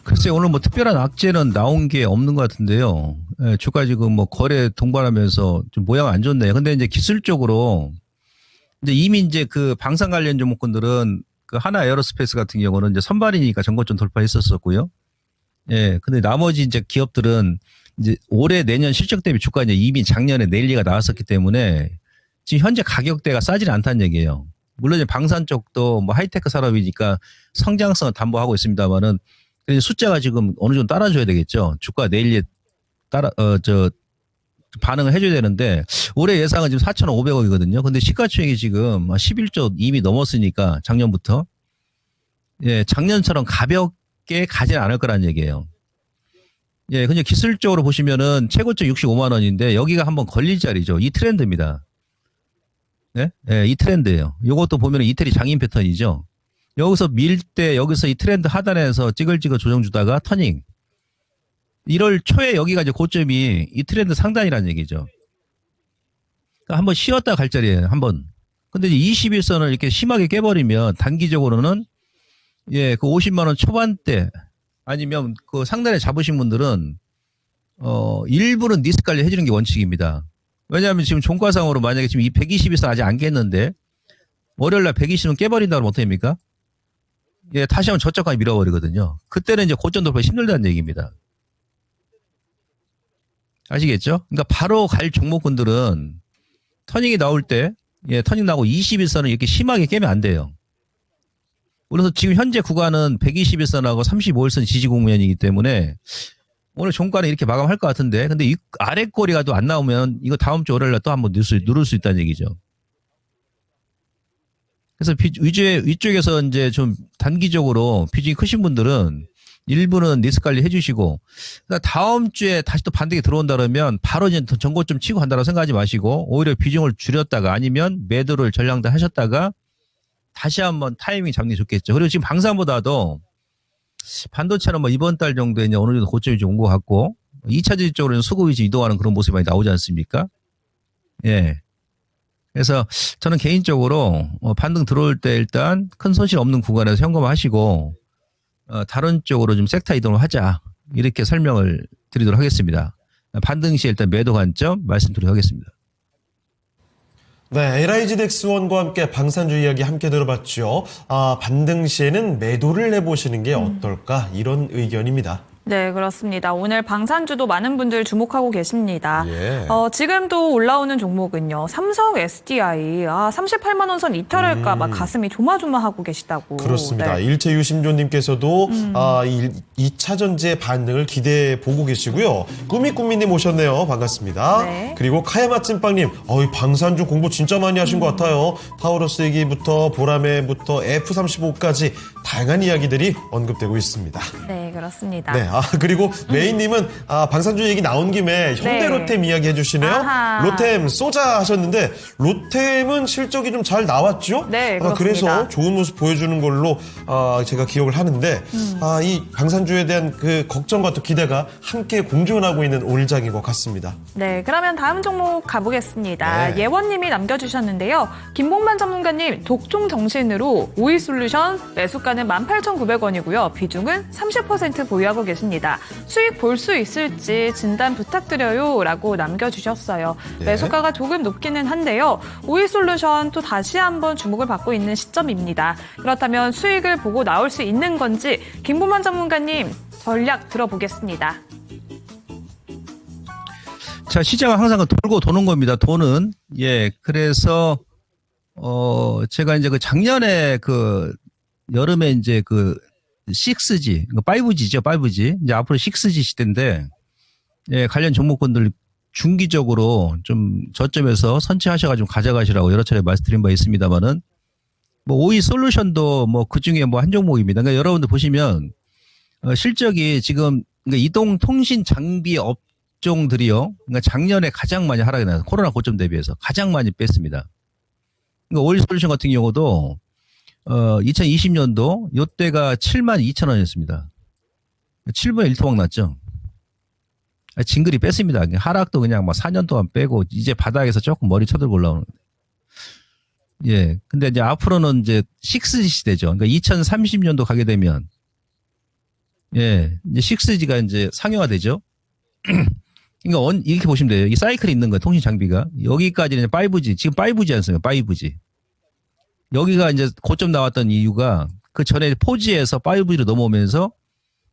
글쎄 오늘 뭐 특별한 악재는 나온 게 없는 것 같은데요. 예, 주가 지금 뭐 거래 동반하면서 좀 모양 안 좋네요. 근데 이제 기술적으로 이제 이미 이제 그 방산 관련 종목군들은 그 하나 에어로스페이스 같은 경우는 이제 선발이니까 전고점 돌파했었었고요. 예, 근데 나머지 이제 기업들은 이제 올해 내년 실적 대비 주가 이제 이미 작년에 내일리가 나왔었기 때문에 지금 현재 가격대가 싸지는 않다는 얘기예요. 물론 이제 방산 쪽도 뭐 하이테크 산업이니까 성장성을 담보하고 있습니다만은 숫자가 지금 어느 정도 따라줘야 되겠죠. 주가 내일에 반응을 해줘야 되는데 올해 예상은 지금 4,500억이거든요. 근데 시가총액이 지금 11조 이미 넘었으니까 작년부터 예, 작년처럼 가볍게 가지는 않을 거라는 얘기예요. 예, 근데 기술적으로 보시면은 최고점 65만 원인데 여기가 한번 걸릴 자리죠. 이 트렌드입니다. 예? 예, 이 트렌드예요. 이것도 보면은 이태리 장인 패턴이죠. 여기서 밀 때 여기서 이 트렌드 하단에서 찌글찌글 조정 주다가 터닝. 1월 초에 여기가 이제 고점이 이 트렌드 상단이라는 얘기죠. 그러니까 한번 쉬었다 갈 자리예요. 한번. 근데 이제 21선을 이렇게 심하게 깨버리면 단기적으로는 예, 그 50만 원 초반대 아니면 그 상단에 잡으신 분들은 일부는 리스크 관리 해주는 게 원칙입니다. 왜냐하면 지금 종가상으로 만약에 지금 이 121선 아직 안 깼는데 월요일날 120은 깨버린다고 그러면 어떡합니까? 예, 다시 한번 저점까지 밀어버리거든요. 그때는 이제 고점 돌파 힘들다는 얘기입니다. 아시겠죠? 그러니까 바로 갈 종목군들은 터닝이 나올 때, 예, 터닝 나고 21선을 이렇게 심하게 깨면 안 돼요. 그래서 지금 현재 구간은 121선하고 35일선 지지 국면이기 때문에 오늘 종가는 이렇게 마감할 것 같은데, 근데 이 아래 꼬리가 또 안 나오면 이거 다음 주 월요일날 또 한번 누를 수 있다는 얘기죠. 그래서 위쪽에서 이제 좀 단기적으로 비중이 크신 분들은 일부는 리스크 관리 해주시고, 그러니까 다음 주에 다시 또 반등이 들어온다 그러면 바로 이제 전고점 치고 간다고 생각하지 마시고, 오히려 비중을 줄였다가 아니면 매도를 전량도 하셨다가 다시 한번 타이밍 잡는 게 좋겠죠. 그리고 지금 방산보다도 반도체는 뭐 이번 달 정도에 이제 어느 정도 고점이 좀 온 것 같고, 2차전지 쪽으로는 수급이 좀 이동하는 그런 모습이 많이 나오지 않습니까? 예. 그래서 저는 개인적으로 반등 들어올 때 일단 큰 손실 없는 구간에서 현금화하시고 다른 쪽으로 좀 섹터 이동을 하자 이렇게 설명을 드리도록 하겠습니다. 반등 시에 일단 매도 관점 말씀드리도록 하겠습니다. 네, LIG 넥스원과 함께 방산주 이야기 함께 들어봤죠. 반등 시에는 매도를 해보시는 게 어떨까 이런 의견입니다. 네, 그렇습니다. 오늘 방산주도 많은 분들 주목하고 계십니다. 예. 지금도 올라오는 종목은요. 삼성 SDI 38만 원 선 이탈할까 막 가슴이 조마조마하고 계시다고. 그렇습니다. 네. 일체유심조님께서도 이 2차 전지의 반응을 기대해 보고 계시고요. 꾸미꾸미님 오셨네요. 반갑습니다. 네. 그리고 카야맛찐빵님, 방산주 공부 진짜 많이 하신 것 같아요. 타우러스 얘기부터 보라매부터 F35까지 다양한 이야기들이 언급되고 있습니다. 네, 그렇습니다. 네, 그리고 메인님은 방산주 얘기 나온 김에 현대로템 이야기 해주시네요. 아하. 로템 쏘자 하셨는데 로템은 실적이 좀 잘 나왔죠? 네, 그래서 그렇습니다. 좋은 모습 보여주는 걸로 제가 기억을 하는데 이 방산주에 대한 그 걱정과 또 기대가 함께 공존하고 있는 올장인 것 같습니다. 네, 그러면 다음 종목 가보겠습니다. 네. 예원님이 남겨주셨는데요. 김봉만 전문가님, 독종 정신으로 오이솔루션 매수가는 18,900원이고요. 비중은 30% 보유하고 계십니다. 수익 볼 수 있을지 진단 부탁드려요 라고 남겨주셨어요. 네. 매수가가 조금 높기는 한데요. 오이솔루션 또 다시 한번 주목을 받고 있는 시점입니다. 그렇다면 수익을 보고 나올 수 있는 건지 김봉만 전문가님 전략 들어보겠습니다. 자, 시장은 항상 돌고 도는 겁니다. 돈은. 예, 그래서, 제가 이제 그 작년에 그 여름에 이제 그 6G, 5G죠, 5G. 이제 앞으로 6G 시대인데, 예, 관련 종목군들 중기적으로 좀 저점에서 선취하셔가지고 가져가시라고 여러 차례 말씀드린 바 있습니다만은, 뭐, 오이 솔루션도 뭐 그 중에 뭐 한 종목입니다. 그러니까 여러분들 보시면, 실적이 지금, 그러니까 이동통신 장비 업종들이요. 그러니까 작년에 가장 많이 하락이 나서 코로나 고점 대비해서 가장 많이 뺐습니다. 그러니까 오일 솔루션 같은 경우도 2020년도 요때가 72,000원이었습니다. 7분의 1토막 났죠. 징글이 뺐습니다. 하락도 그냥 막 4년 동안 빼고 이제 바닥에서 조금 머리 쳐들고 올라오는 거예요. 예. 근데 이제 앞으로는 이제 6G 시대죠. 그러니까 2030년도 가게 되면 예, 이제 6G가 이제 상용화되죠. 그러니까 이렇게 보시면 돼요. 이 사이클이 있는 거예요. 통신 장비가. 여기까지는 5G. 지금 5G 않습니까? 5G. 여기가 이제 고점 나왔던 이유가 그 전에 4G에서 5G로 넘어오면서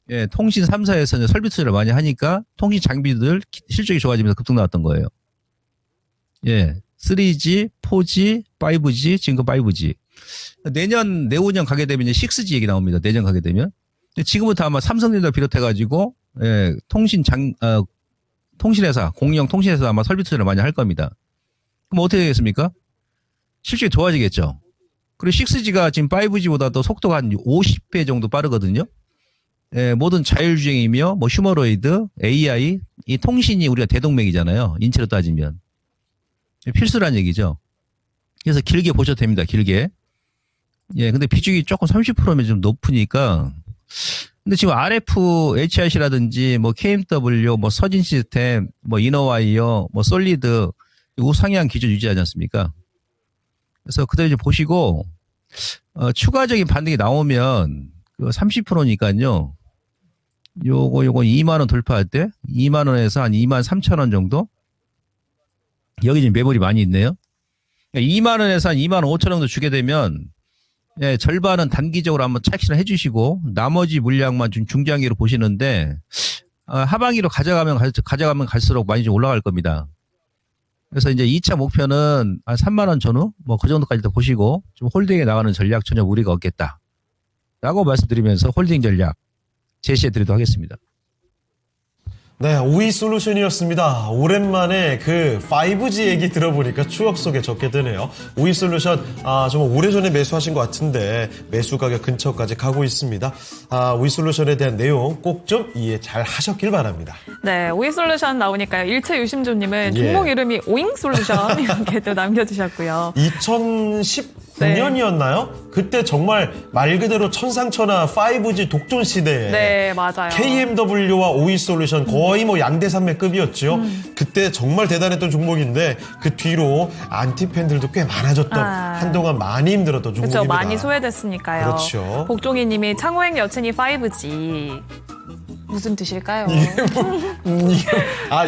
예, 통신 3사에서 이제 설비 투자를 많이 하니까 통신 장비들 실적이 좋아지면서 급등 나왔던 거예요. 예. 3G, 4G, 5G, 지금 5G. 내후년 가게 되면 이제 6G 얘기 나옵니다. 내년 가게 되면. 지금부터 아마 삼성전자 비롯해가지고, 예, 통신회사, 공영 통신회사 아마 설비 투자를 많이 할 겁니다. 그럼 어떻게 되겠습니까? 실적이 좋아지겠죠. 그리고 6G가 지금 5G보다도 속도가 한 50배 정도 빠르거든요. 예, 모든 자율주행이며, 뭐 휴머로이드, AI, 이 통신이 우리가 대동맥이잖아요. 인체로 따지면. 필수란 얘기죠. 그래서 길게 보셔도 됩니다. 길게. 예, 근데 비중이 조금 30%면 좀 높으니까. 근데 지금 RF, HIC라든지 뭐 KMW, 뭐 서진 시스템, 뭐 이너와이어, 뭐 솔리드 우상향 기준 유지하지 않습니까? 그래서 그대로 좀 보시고 추가적인 반등이 나오면 그 30%니까요. 요거 2만 원 돌파할 때 2만 원에서 한 2만 3천 원 정도. 여기 지금 매물이 많이 있네요. 그러니까 2만 원에서 한 2만 5천 원 정도 주게 되면 예, 절반은 단기적으로 한번 착신을 해주시고 나머지 물량만 좀 중장기로 보시는데 하반기로 가져가면 갈수록 많이 좀 올라갈 겁니다. 그래서 이제 2차 목표는 한 3만 원 전후 뭐 그 정도까지 더 보시고 좀 홀딩에 나가는 전략 전혀 무리가 없겠다라고 말씀드리면서 홀딩 전략 제시해드리도록 하겠습니다. 네, 오이 솔루션이었습니다. 오랜만에 그 5G 얘기 들어보니까 추억 속에 적게 되네요. 오이 솔루션, 정말 오래전에 매수하신 것 같은데 매수 가격 근처까지 가고 있습니다. 오이 솔루션에 대한 내용 꼭 좀 이해 잘 하셨길 바랍니다. 네, 오이솔루션 나오니까요. 일체유심조님은 예. 종목 이름이 오잉솔루션 이렇게 또 남겨주셨고요. 2019년이었나요? 그때 정말 말 그대로 천상천하 5G 독존 시대에 네, 맞아요. KMW와 오이솔루션 거의 뭐 양대산맥급이었죠. 그때 정말 대단했던 종목인데 그 뒤로 안티팬들도 꽤 많아졌던 한동안 많이 힘들었던 종목입니다. 그렇죠. 많이 소외됐으니까요. 그렇죠. 복종희님이 창호행 여친이 5G. 무슨 뜻일까요?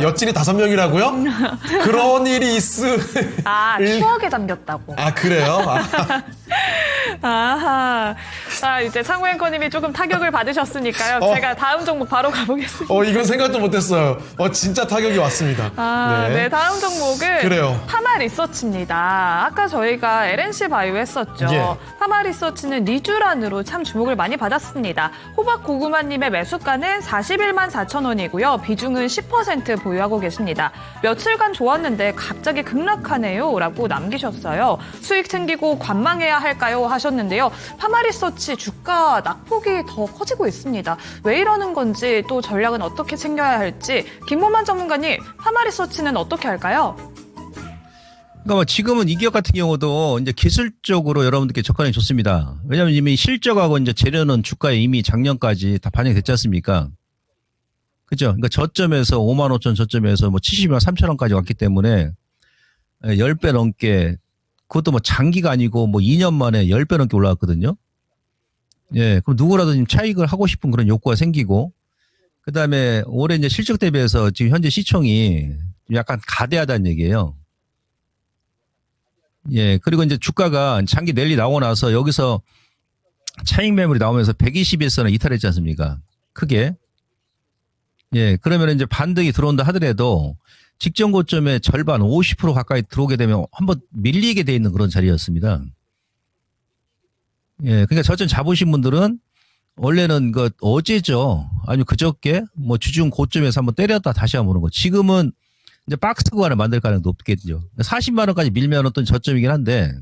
여친이 5명이라고요? 그런 일이 추억에 담겼다고. 그래요? 아하. 이제 창구 앵커님이 조금 타격을 받으셨으니까요. 제가 다음 종목 바로 가보겠습니다. 이건 생각도 못했어요. 진짜 타격이 왔습니다. 네, 다음 종목은 그래요. 파마 리서치입니다. 아까 저희가 LNC 바이오 했었죠. 예. 파마 리서치는 리쥬란으로 참 주목을 많이 받았습니다. 호박 고구마님의 매수가는 41만 4천 원이고요. 비중은 10% 보유하고 계십니다. 며칠간 좋았는데 갑자기 급락하네요 라고 남기셨어요. 수익 챙기고 관망해야 할까요? 하셨는데요. 파마 리서치 주가 낙폭이 더 커지고 있습니다. 왜 이러는 건지 또 전략은 어떻게 챙겨야 할지 김모만 전문가님, 파마 리서치는 어떻게 할까요? 그러니까 지금은 이 기업 같은 경우도 이제 기술적으로 여러분들께 접근이 좋습니다. 왜냐하면 이미 실적하고 이제 재료는 주가에 이미 작년까지 다 반영이 됐지 않습니까? 그죠? 그러니까 저점에서 5만 5천 저점에서 뭐 70만 3천 원까지 왔기 때문에 10배 넘게, 그것도 뭐 장기가 아니고 뭐 2년 만에 10배 넘게 올라왔거든요. 예, 그럼 누구라도 지금 차익을 하고 싶은 그런 욕구가 생기고, 그 다음에 올해 이제 실적 대비해서 지금 현재 시총이 약간 가대하다는 얘기예요. 예, 그리고 이제 주가가 장기 랠리 나오고 나서 여기서 차익 매물이 나오면서 120일선을 이탈했지 않습니까? 크게. 예, 그러면 이제 반등이 들어온다 하더라도 직전 고점의 절반 50% 가까이 들어오게 되면 한번 밀리게 돼 있는 그런 자리였습니다. 예, 그러니까 저점 잡으신 분들은 원래는 어제죠. 아니면 그저께 뭐 주중 고점에서 한번 때렸다 다시 한번 오는 거. 지금은 이제 박스 구간을 만들 가능성이 높겠죠. 40만 원까지 밀면 어떤 저점이긴 한데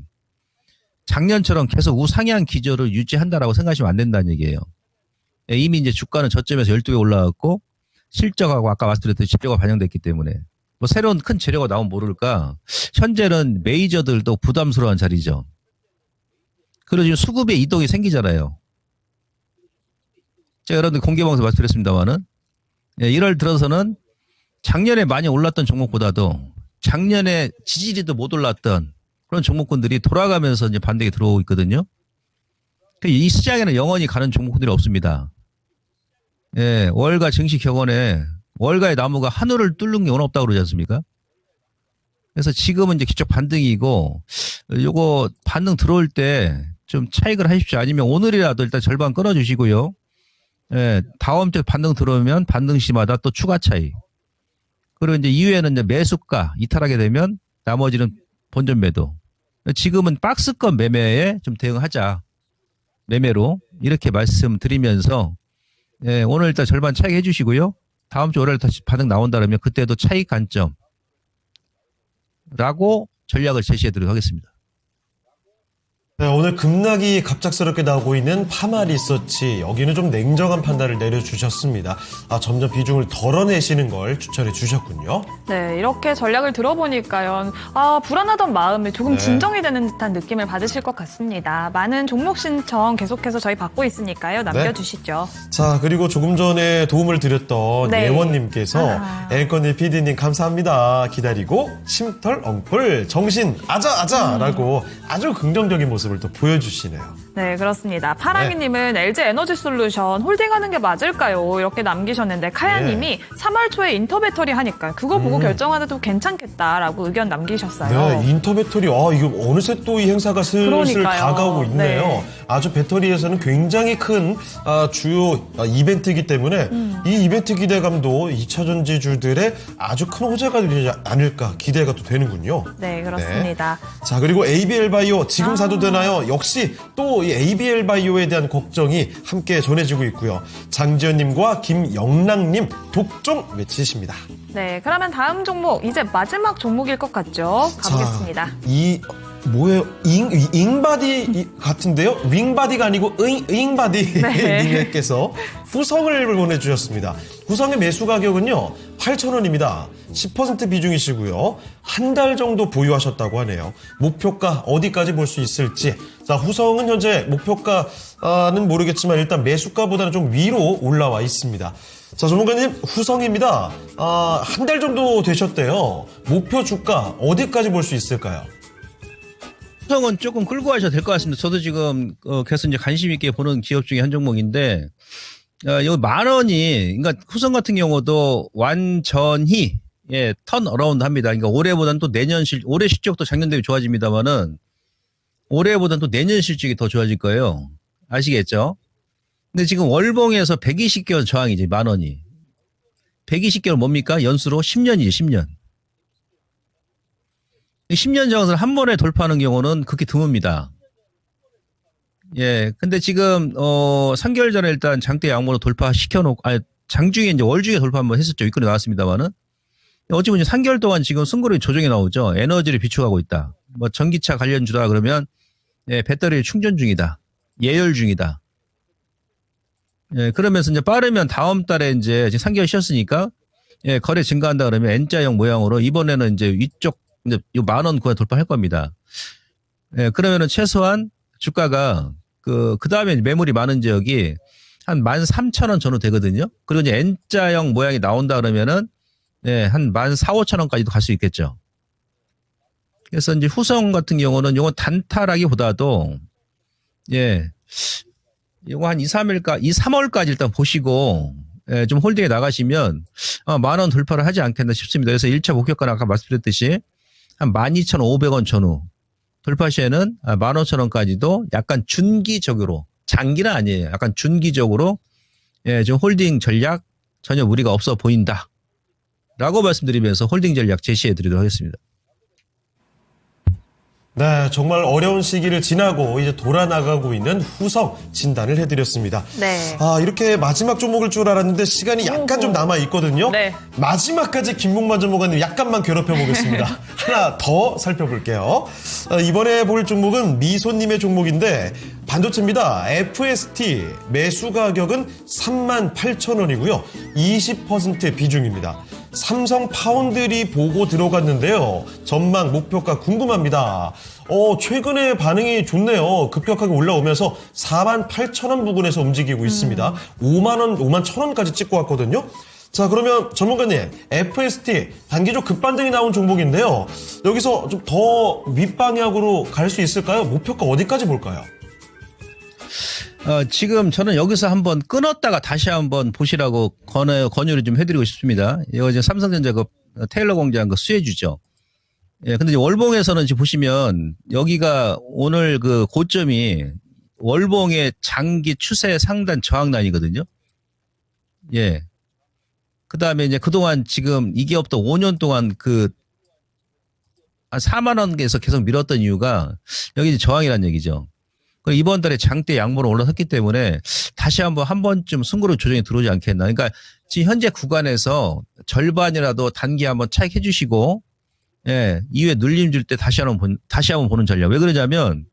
작년처럼 계속 우상향 기조를 유지한다라고 생각하시면 안 된다는 얘기예요. 예, 이미 이제 주가는 저점에서 12배 올라갔고 실적하고 아까 말씀드렸듯이 지표가 반영됐기 때문에 뭐 새로운 큰 재료가 나오면 모를까. 현재는 메이저들도 부담스러운 자리죠. 그리고 지금 수급의 이동이 생기잖아요. 제가 여러분들 공개방송 말씀드렸습니다만은 1월 들어서는 작년에 많이 올랐던 종목보다도 작년에 지지리도 못 올랐던 그런 종목군들이 돌아가면서 이제 반등이 들어오고 있거든요. 이 시장에는 영원히 가는 종목군들이 없습니다. 예, 월가 증시 격언에 월가의 나무가 하늘을 뚫는 게 없다고 그러지 않습니까? 그래서 지금은 이제 기적 반등이고 요거 반등 들어올 때 좀 차익을 하십시오. 아니면 오늘이라도 일단 절반 끊어주시고요. 예, 다음 주 반등 들어오면 반등 시마다 또 추가 차익. 그리고 이제 이후에는 이제 매수가 이탈하게 되면 나머지는 본전 매도. 지금은 박스권 매매에 좀 대응하자. 매매로 이렇게 말씀드리면서 예, 오늘 일단 절반 차익 해주시고요. 다음 주 월요일 다시 반등 나온다면 그때도 차익 관점라고 전략을 제시해드리도록 하겠습니다. 네, 오늘 급락이 갑작스럽게 나오고 있는 파마 리서치, 여기는 좀 냉정한 판단을 내려주셨습니다. 점점 비중을 덜어내시는 걸 추천해 주셨군요. 네, 이렇게 전략을 들어보니까요. 불안하던 마음이 조금 진정이 되는 듯한 느낌을 받으실 것 같습니다. 많은 종목 신청 계속해서 저희 받고 있으니까요. 남겨주시죠. 자, 그리고 조금 전에 도움을 드렸던 예원님께서 앵커님, PD님 감사합니다. 기다리고 침털 엉풀 정신 아자라고 아주 긍정적인 모습을 또 보여주시네요. 네, 그렇습니다. 파랑이님은 LG 에너지 솔루션 홀딩하는 게 맞을까요? 이렇게 남기셨는데 카야님이 3월 초에 인터 배터리 하니까 그거 보고 결정하셔도 괜찮겠다라고 의견 남기셨어요. 네, 인터 배터리 이거 어느새 또 이 행사가 슬슬 다가오고 있네요. 네. 아주 배터리에서는 굉장히 큰 주요 이벤트이기 때문에 이 이벤트 기대감도 2차전지주들의 아주 큰 호재가 되지 않을까 기대가 또 되는군요. 네, 그렇습니다. 네. 자, 그리고 ABL 바이오 지금 사도 되나요? 역시 또 이 ABL 바이오에 대한 걱정이 함께 전해지고 있고요. 장지현님과 김영랑님 독종 외치십니다. 네, 그러면 다음 종목 이제 마지막 종목일 것 같죠? 가보겠습니다. 뭐예요? 잉바디 같은데요? 윙바디가 아니고 잉바디 님께서 후성을 보내주셨습니다. 후성의 매수 가격은요 8,000원입니다. 10% 비중이시고요. 한 달 정도 보유하셨다고 하네요. 목표가 어디까지 볼 수 있을지. 자, 후성은 현재 목표가는 모르겠지만 일단 매수가보다는 좀 위로 올라와 있습니다. 자, 전문가님, 후성입니다. 한 달 정도 되셨대요. 목표 주가 어디까지 볼 수 있을까요? 후성은 조금 끌고 가셔도 될 것 같습니다. 저도 지금 계속 이제 관심 있게 보는 기업 중에 한 종목인데 요 10,000원이, 그러니까 후성 같은 경우도 완전히, 예, 턴 어라운드 합니다. 그러니까 올해보다는 또 올해 실적도 작년 대비 좋아집니다만은 올해보다는 또 내년 실적이 더 좋아질 거예요. 아시겠죠? 근데 지금 월봉에서 120개월 저항이지, 10,000원이. 120개월 뭡니까? 연수로 10년이지, 10년. 10년 저항을 한 번에 돌파하는 경우는 극히 드뭅니다. 예. 근데 지금, 3개월 전에 일단 장대 양모로 돌파시켜놓고, 장중에 이제 월중에 돌파 한번 했었죠. 윗글이 나왔습니다만은. 어찌 보면 3개월 동안 지금 승고리 조정이 나오죠. 에너지를 비축하고 있다. 뭐 전기차 관련주다 그러면, 예, 배터리 충전 중이다. 예열 중이다. 예, 그러면서 이제 빠르면 다음 달에 이제 3개월 쉬었으니까, 예, 거래 증가한다 그러면 N자형 모양으로 이번에는 이제 위쪽, 이제 요 10,000원 구간 돌파할 겁니다. 예, 그러면은 최소한 주가가 그 다음에 매물이 많은 지역이 한 13,000원 전후 되거든요. 그리고 이제 N자형 모양이 나온다 그러면은, 예, 한 14,000~15,000원까지도 갈 수 있겠죠. 그래서 이제 후성 같은 경우는 요건 단타라기보다도, 예, 요거 한 3월까지 일단 보시고, 예, 좀 홀딩에 나가시면, 10,000원 돌파를 하지 않겠나 싶습니다. 그래서 1차 목표가는 아까 말씀드렸듯이 한 12,500원 전후 돌파 시에는 15,000원까지도 약간 준기적으로, 장기는 아니에요. 약간 준기적으로, 예, 좀 홀딩 전략 전혀 무리가 없어 보인다. 라고 말씀드리면서 홀딩 전략 제시해 드리도록 하겠습니다. 네, 정말 어려운 시기를 지나고 이제 돌아나가고 있는 후성 진단을 해드렸습니다. 네. 이렇게 마지막 종목일 줄 알았는데 시간이 약간 좀 남아 있거든요. 네. 마지막까지 김봉만 전문가님 약간만 괴롭혀 보겠습니다. 하나 더 살펴볼게요. 이번에 볼 종목은 미소님의 종목인데 반도체입니다. FST 매수 가격은 38,000원이고요. 20% 비중입니다. 삼성 파운드리 보고 들어갔는데요. 전망 목표가 궁금합니다. 최근에 반응이 좋네요. 급격하게 올라오면서 48,000원 부근에서 움직이고 있습니다. 50,000원, 51,000원까지 찍고 왔거든요. 자, 그러면 전문가님, FST 단기적 급반등이 나온 종목인데요. 여기서 좀 더 윗방향으로 갈 수 있을까요? 목표가 어디까지 볼까요? 지금 저는 여기서 한번 끊었다가 다시 한번 보시라고 권유를 좀 해드리고 싶습니다. 이거 이제 삼성전자 그 테일러 공장 그 수혜주죠. 예, 근데 이제 월봉에서는 지금 보시면 여기가 오늘 그 고점이 월봉의 장기 추세 상단 저항란이거든요. 예. 그 다음에 이제 그동안 지금 이 기업도 5년 동안 한 4만원에서 계속 밀었던 이유가 여기 이제 저항이라는 얘기죠. 이번 달에 장대 양모로 올라섰기 때문에 다시 한 번쯤 승고로 조정이 들어오지 않겠나. 그러니까 지금 현재 구간에서 절반이라도 단기 한번 차익해 주시고, 예, 이후에 눌림 줄 때 다시 한번 보는 전략. 왜 그러냐면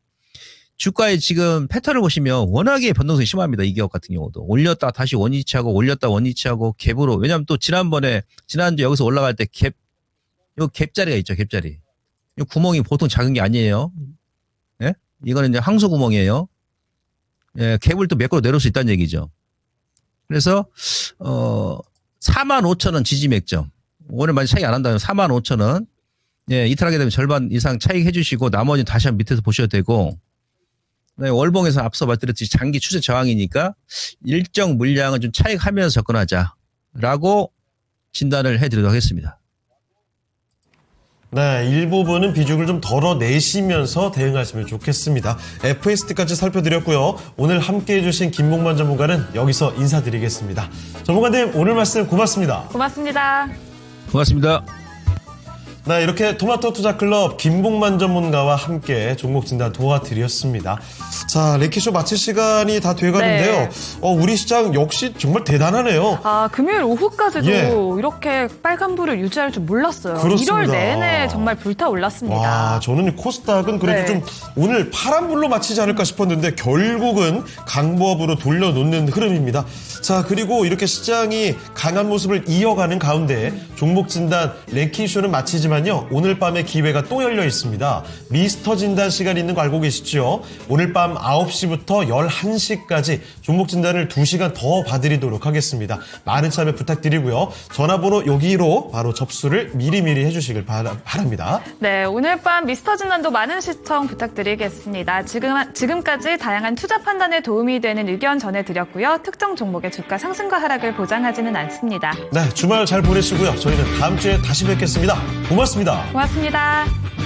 주가의 지금 패턴을 보시면 워낙에 변동성이 심합니다. 이 기업 같은 경우도. 올렸다 다시 원위치하고 올렸다 원위치하고 갭으로. 왜냐하면 또 지난주 여기서 올라갈 때 요 갭자리가 있죠. 갭자리. 요 구멍이 보통 작은 게 아니에요. 예? 이거는 이제 항소 구멍이에요. 예, 갭을 또 몇 개로 내려올 수 있다는 얘기죠. 그래서 45,000원 지지 맥점. 오늘 만약 차익 안 한다면 45,000원. 예, 이탈하게 되면 절반 이상 차익 해주시고 나머지는 다시 한번 밑에서 보셔도 되고. 네, 월봉에서 앞서 말씀드렸듯이 장기 추세 저항이니까 일정 물량은 좀 차익하면서 접근하자라고 진단을 해드리도록 하겠습니다. 네, 일부분은 비중을 좀 덜어내시면서 대응하시면 좋겠습니다. FST까지 살펴드렸고요. 오늘 함께해 주신 김봉만 전문가는 여기서 인사드리겠습니다. 전문가님, 오늘 말씀 고맙습니다. 고맙습니다. 고맙습니다. 네, 이렇게 토마토 투자클럽 김봉만 전문가와 함께 종목 진단 도와드렸습니다. 자, 레키쇼 마칠 시간이 다 돼가는데요. 네. 우리 시장 역시 정말 대단하네요. 금요일 오후까지도 예. 이렇게 빨간불을 유지할 줄 몰랐어요. 그렇습니다. 1월 내내 정말 불타올랐습니다. 와, 저는 코스닥은 그래도 네. 좀 오늘 파란불로 마치지 않을까 싶었는데 결국은 강보합으로 돌려놓는 흐름입니다. 자, 그리고 이렇게 시장이 강한 모습을 이어가는 가운데 종목 진단 레키쇼는 마치지만 하지만요, 오늘 밤에 기회가 또 열려 있습니다. 미스터 진단 시간이 있는 거 알고 계시죠? 오늘 밤 9시부터 11시까지 종목 진단을 2시간 더 봐드리도록 하겠습니다. 많은 참여 부탁드리고요. 전화번호 여기로 바로 접수를 미리미리 해주시길 바랍니다. 네, 오늘 밤 미스터 진단도 많은 시청 부탁드리겠습니다. 지금까지 다양한 투자 판단에 도움이 되는 의견 전해드렸고요. 특정 종목의 주가 상승과 하락을 보장하지는 않습니다. 네, 주말 잘 보내시고요. 저희는 다음 주에 다시 뵙겠습니다. 고맙습니다. 고맙습니다.